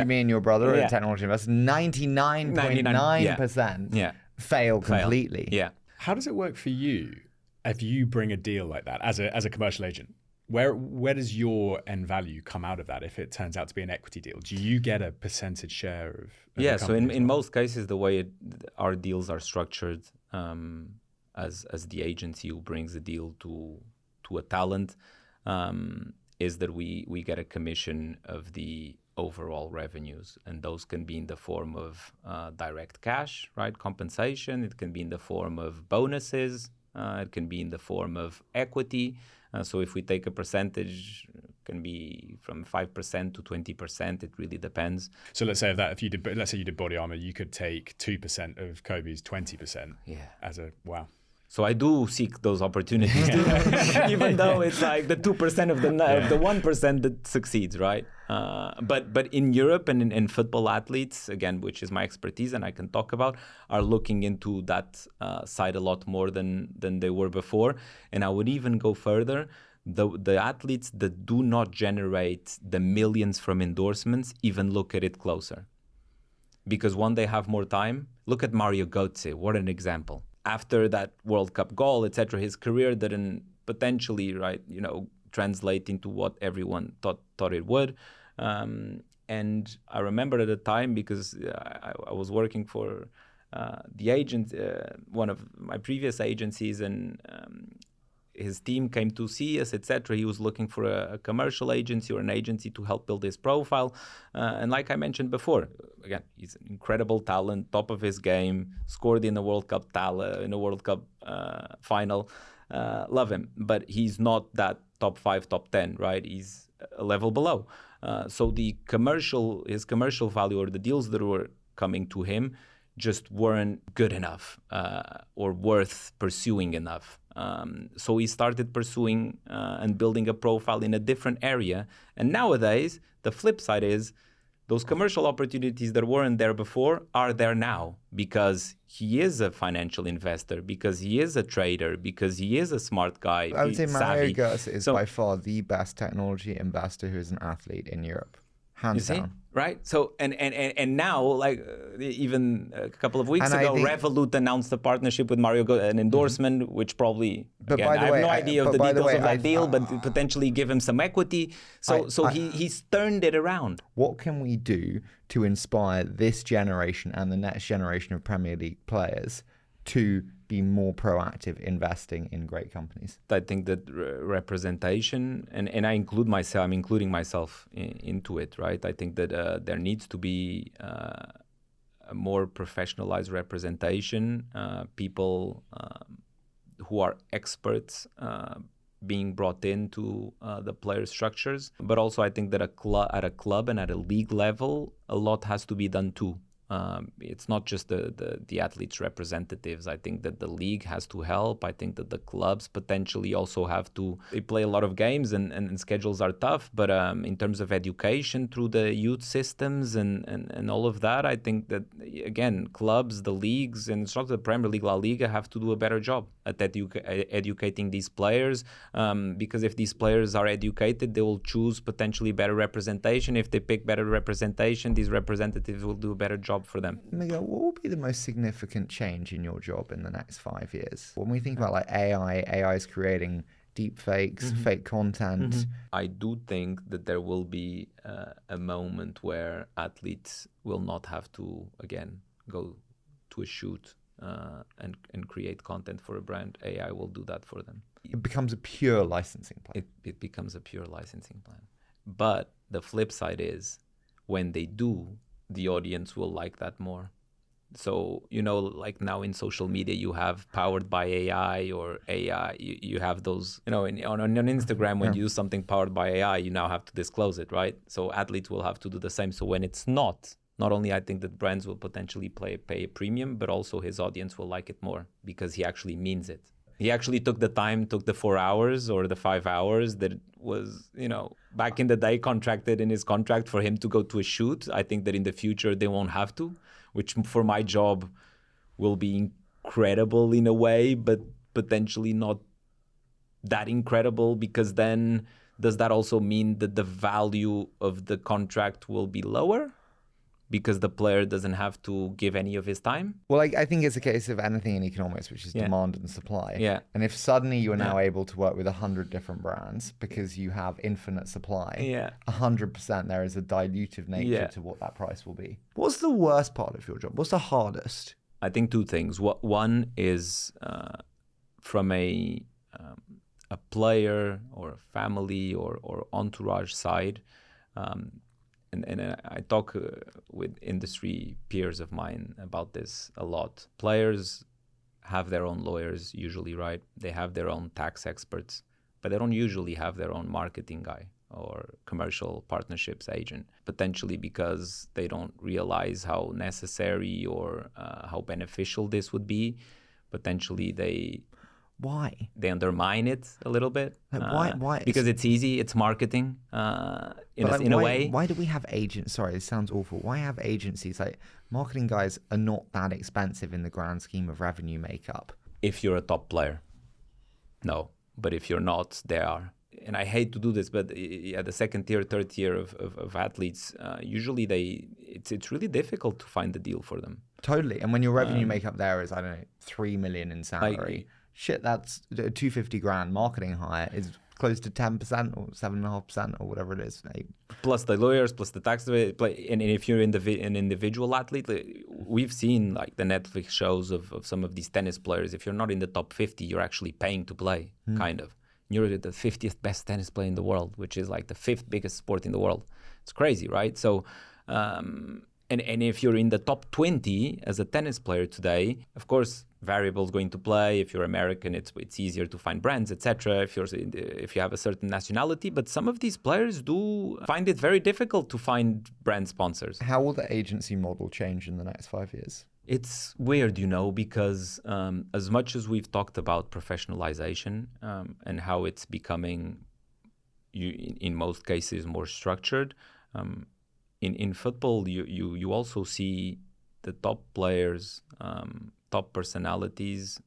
me and your brother at Technology Investors, 99.9% fail completely. Yeah. How does it work for you if you bring a deal like that as a commercial agent? Where does your end value come out of that if it turns out to be an equity deal? Do you get a percentage share of the so in most cases, the way our deals are structured as the agency who brings the deal to a talent is that we get a commission of the overall revenues, and those can be in the form of direct cash, right, compensation. It can be in the form of bonuses. It can be in the form of equity. So if we take a percentage, it can be from 5% to 20%. It really depends. So let's say you did Body Armor, you could take 2% of Kobe's 20%. Yeah. Wow. So I do seek those opportunities, even though it's like the 2% of the 1% that succeeds, right? But in Europe and in football athletes, again, which is my expertise and I can talk about, are looking into that side a lot more than they were before. And I would even go further. The athletes that do not generate the millions from endorsements even look at it closer. Because one, they have more time. Look at Mario Götze. What an example. After that World Cup goal, etc., his career didn't potentially, translate into what everyone thought it would. And I remember at the time, because I was working for the agent, one of my previous agencies, and his team came to see us, etc. He was looking for a commercial agency or an agency to help build his profile. And like I mentioned before, again, he's an incredible talent, top of his game, scored in the World Cup final. Love him, but he's not that top 5, top 10, right? He's a level below. So his commercial value, or the deals that were coming to him, just weren't good enough or worth pursuing enough. So he started pursuing and building a profile in a different area. And nowadays, the flip side is those commercial opportunities that weren't there before are there now, because he is a financial investor, because he is a trader, because he is a smart guy. I would say Mario savvy. Götze is by far the best technology investor who is an athlete in Europe. Hands down. Right? So, and now, like even a couple of weeks ago, Revolut announced a partnership with Mario Götze, an endorsement, which probably, again, I have no idea of the details of that deal, but potentially give him some equity. So he's turned it around. What can we do to inspire this generation and the next generation of Premier League players to be more proactive investing in great companies? I think that representation, and I'm including myself into it, right? I think that there needs to be a more professionalized representation, people who are experts being brought into the player structures. But also I think that at a club and at a league level, a lot has to be done too. It's not just the athletes' representatives. I think that the league has to help. I think that the clubs potentially also have to. They play a lot of games and schedules are tough. But in terms of education through the youth systems and all of that, I think that, again, clubs, the leagues, and it's not the Premier League, La Liga, have to do a better job at educating these players. Because if these players are educated, they will choose potentially better representation. If they pick better representation, these representatives will do a better job for them. Miguel, what will be the most significant change in your job in the next 5 years? When we think about like AI is creating deepfakes, fake content. I do think that there will be a moment where athletes will not have to, again, go to a shoot and create content for a brand. AI will do that for them. It becomes a pure licensing plan. It becomes a pure licensing plan. But the flip side is, when they do, the audience will like that more. So, like now in social media, you have powered by AI or AI. You have those, on Instagram, when you use something powered by AI, you now have to disclose it, right? So athletes will have to do the same. So when it's not only I think that brands will potentially pay a premium, but also his audience will like it more because he actually means it. He actually took the 4 hours or the 5 hours that was, back in the day contracted in his contract for him to go to a shoot. I think that in the future they won't have to, which for my job will be incredible in a way, but potentially not that incredible, because then does that also mean that the value of the contract will be lower? Because the player doesn't have to give any of his time? Well, I think it's a case of anything in economics, which is demand and supply. Yeah. And if suddenly you are now able to work with 100 different brands because you have infinite supply, 100% there is a dilutive nature to what that price will be. What's the worst part of your job? What's the hardest? I think two things. One is from a player or a family or entourage side. And I talk with industry peers of mine about this a lot. Players have their own lawyers usually, right? They have their own tax experts, but they don't usually have their own marketing guy or commercial partnerships agent, potentially because they don't realize how necessary or how beneficial this would be. Potentially Why? They undermine it a little bit. Why? Because it's easy. It's marketing in a way. Why do we have agents? Sorry, this sounds awful. Why have agencies? Like, marketing guys are not that expensive in the grand scheme of revenue makeup. If you're a top player, no. But if you're not, they are. And I hate to do this, but the second tier, third tier of athletes, usually it's really difficult to find the deal for them. Totally. And when your revenue makeup there is, I don't know, 3 million in salary. Shit, that's 250 grand. Marketing hire is close to 10% or 7.5% or whatever it is. Plus the lawyers, plus the tax. And if you're an individual athlete, we've seen like the Netflix shows of some of these tennis players. If you're not in the top 50, you're actually paying to play, kind of. You're the 50th best tennis player in the world, which is like the 5th biggest sport in the world. It's crazy, right? So, and if you're in the top 20 as a tennis player today, of course, variables going to play. If you're American, it's easier to find brands, etc. If you have a certain nationality, but some of these players do find it very difficult to find brand sponsors. How will the agency model change in the next 5 years? It's weird, because as much as we've talked about professionalization and how it's becoming, in most cases, more structured, in football, you also see the top players, top personalities,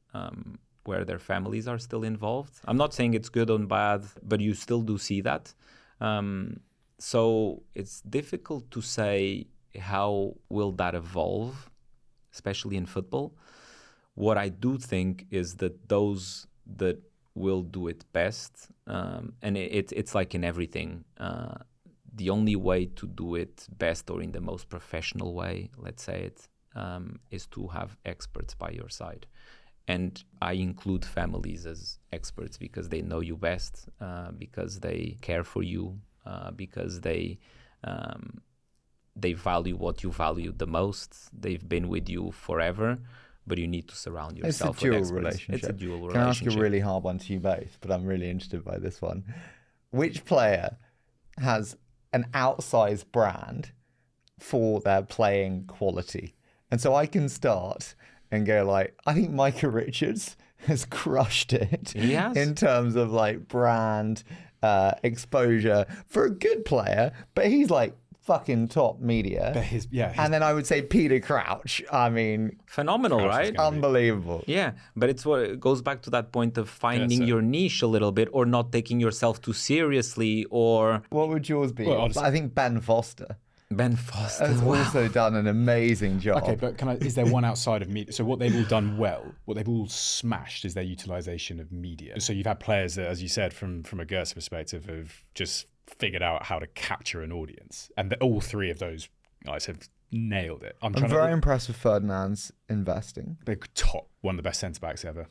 where their families are still involved. I'm not saying it's good or bad, but you still do see that. So it's difficult to say how will that evolve, especially in football. What I do think is that those that will do it best, and it's like in everything, the only way to do it best or in the most professional way, let's say it, is to have experts by your side. And I include families as experts because they know you best, because they care for you, because they value what you value the most. They've been with you forever, but you need to surround yourself with experts. Relationship. It's a dual relationship. Can I ask a really hard one to you both, but I'm really interested by this one. Which player has an outsized brand for their playing quality? And so I can start and go like, I think Micah Richards has crushed it in terms of like brand exposure for a good player, but he's like fucking top media. But and then I would say Peter Crouch. I mean, phenomenal, right? Unbelievable. Yeah, but it goes back to that point of finding your niche a little bit, or not taking yourself too seriously, or... What would yours be? Well, I think Ben Foster. Ben Foster has also done an amazing job. Okay, but is there one outside of media? So what they've all done well, what they've all smashed is their utilization of media. So you've had players that, as you said, from a Gertz perspective, have just figured out how to capture an audience. And all three of those guys have nailed it. I'm very impressed with Ferdinand's investing. They're top, one of the best centre-backs ever.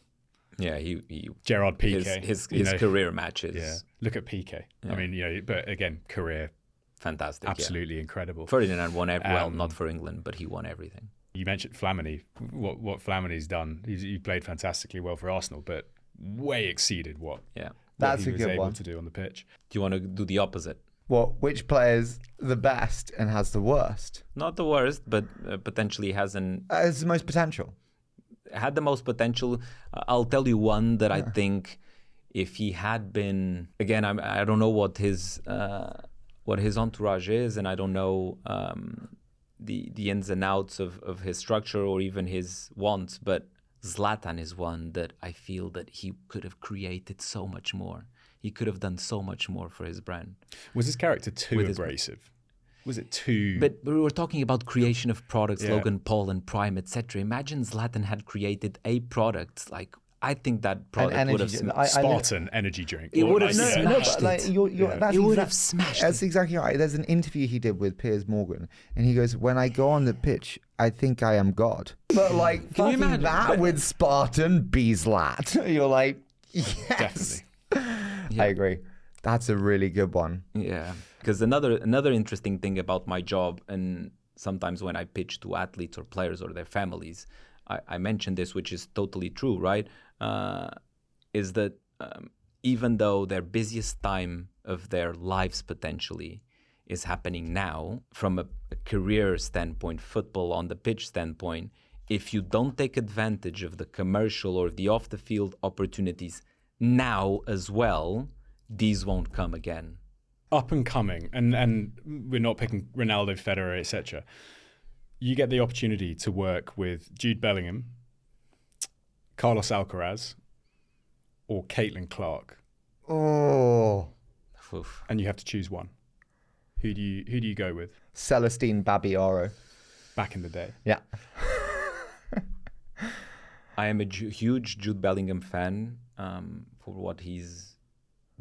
Yeah, he Gerard Piqué. His career matches. Yeah, look at Piqué. Yeah. I mean, but again, career... Fantastic. Absolutely incredible. Ferdinand won not for England, but he won everything. You mentioned Flamini. What Flamini's done, he played fantastically well for Arsenal, but way exceeded what he was able to do on the pitch. Do you want to do the opposite? Which player's the best and has the worst? Not the worst, but potentially has has the most potential. Had the most potential. I'll tell you one that I think if he had been, again, I don't know what his entourage is, and I don't know the ins and outs of his structure or even his wants, but Zlatan is one that I feel that he could have created so much more. He could have done so much more for his brand. Was his character too abrasive? Was it too... But we were talking about creation of products, Logan Paul and Prime, etc. Imagine Zlatan had created a product like... I think that product would have Spartan energy drink. It would have smashed it. It would have smashed it. That's exactly right. There's an interview he did with Piers Morgan, and he goes, "When I go on the pitch, I think I am God." But like, can you imagine that with Spartan Beeslat? You're like, yes. Definitely. I agree. That's a really good one. Yeah, because another interesting thing about my job, and sometimes when I pitch to athletes or players or their families, I mentioned this, which is totally true, right? Is that even though their busiest time of their lives potentially is happening now, from a career standpoint, football on the pitch standpoint, if you don't take advantage of the commercial or the off-the-field opportunities now as well, these won't come again. Up and coming, and we're not picking Ronaldo, Federer, etc. You get the opportunity to work with Jude Bellingham, Carlos Alcaraz, or Caitlin Clark. Oh. Oof. And you have to choose one. Who do you go with? Celestine Babiaro. Back in the day. Yeah. I am a huge Jude Bellingham fan for what he's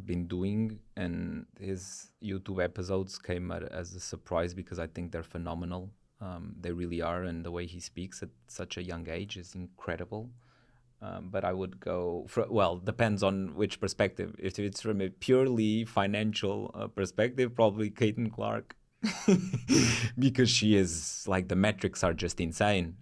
been doing, and his YouTube episodes came as a surprise because I think they're phenomenal. They really are, and the way he speaks at such a young age is incredible. But I would go depends on which perspective. If it's from a purely financial perspective, probably Caitlin Clark, because she is like, the metrics are just insane.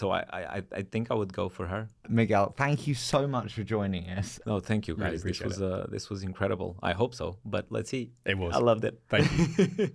So I think I would go for her. Miguel, thank you so much for joining us. No, thank you, Really guys. appreciate This was incredible. I hope so, but let's see. It was. I loved it. Thank you.